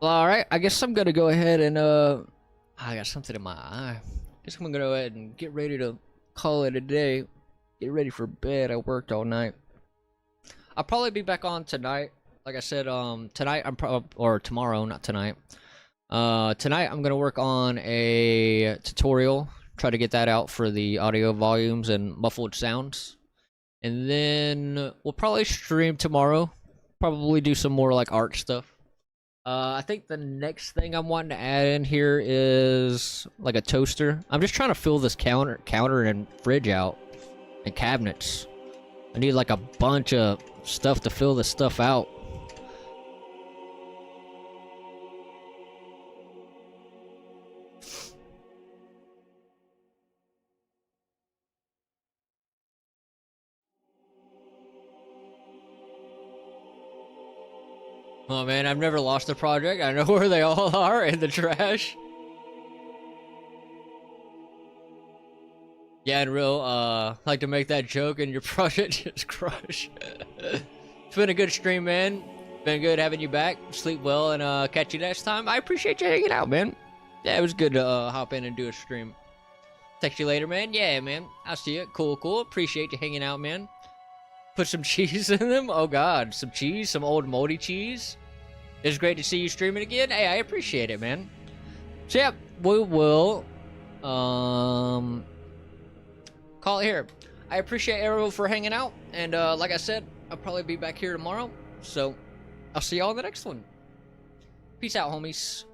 Well, alright, I guess I'm gonna go ahead and, I got something in my eye. I guess I'm gonna go ahead and get ready to call it a day. Get ready for bed. I worked all night. I'll probably be back on tonight. Like I said, tonight or tomorrow, not tonight. Tonight I'm gonna work on a tutorial. Try to get that out for the audio volumes and muffled sounds. And then we'll probably stream tomorrow. Probably do some more like art stuff. I think the next thing I'm wanting to add in here is like a toaster. I'm just trying to fill this counter and fridge out and cabinets. I need like a bunch of stuff to fill this stuff out. Oh man, I've never lost a project. I know where they all are in the trash. Yeah, and real, like to make that joke and your project just crush. It's been a good stream, man. Been good having you back. Sleep well and catch you next time. I appreciate you hanging out, man. Yeah, it was good to hop in and do a stream. Text you later, man. Yeah, man. I'll see you. Cool. Appreciate you hanging out, man. Put some cheese in them. Oh god, some cheese, some old moldy cheese. It's great to see you streaming again. Hey, I appreciate it, man. So yeah, we will call it here. I appreciate everyone for hanging out, and like I said, I'll probably be back here tomorrow. So I'll see y'all in the next one. Peace out, homies.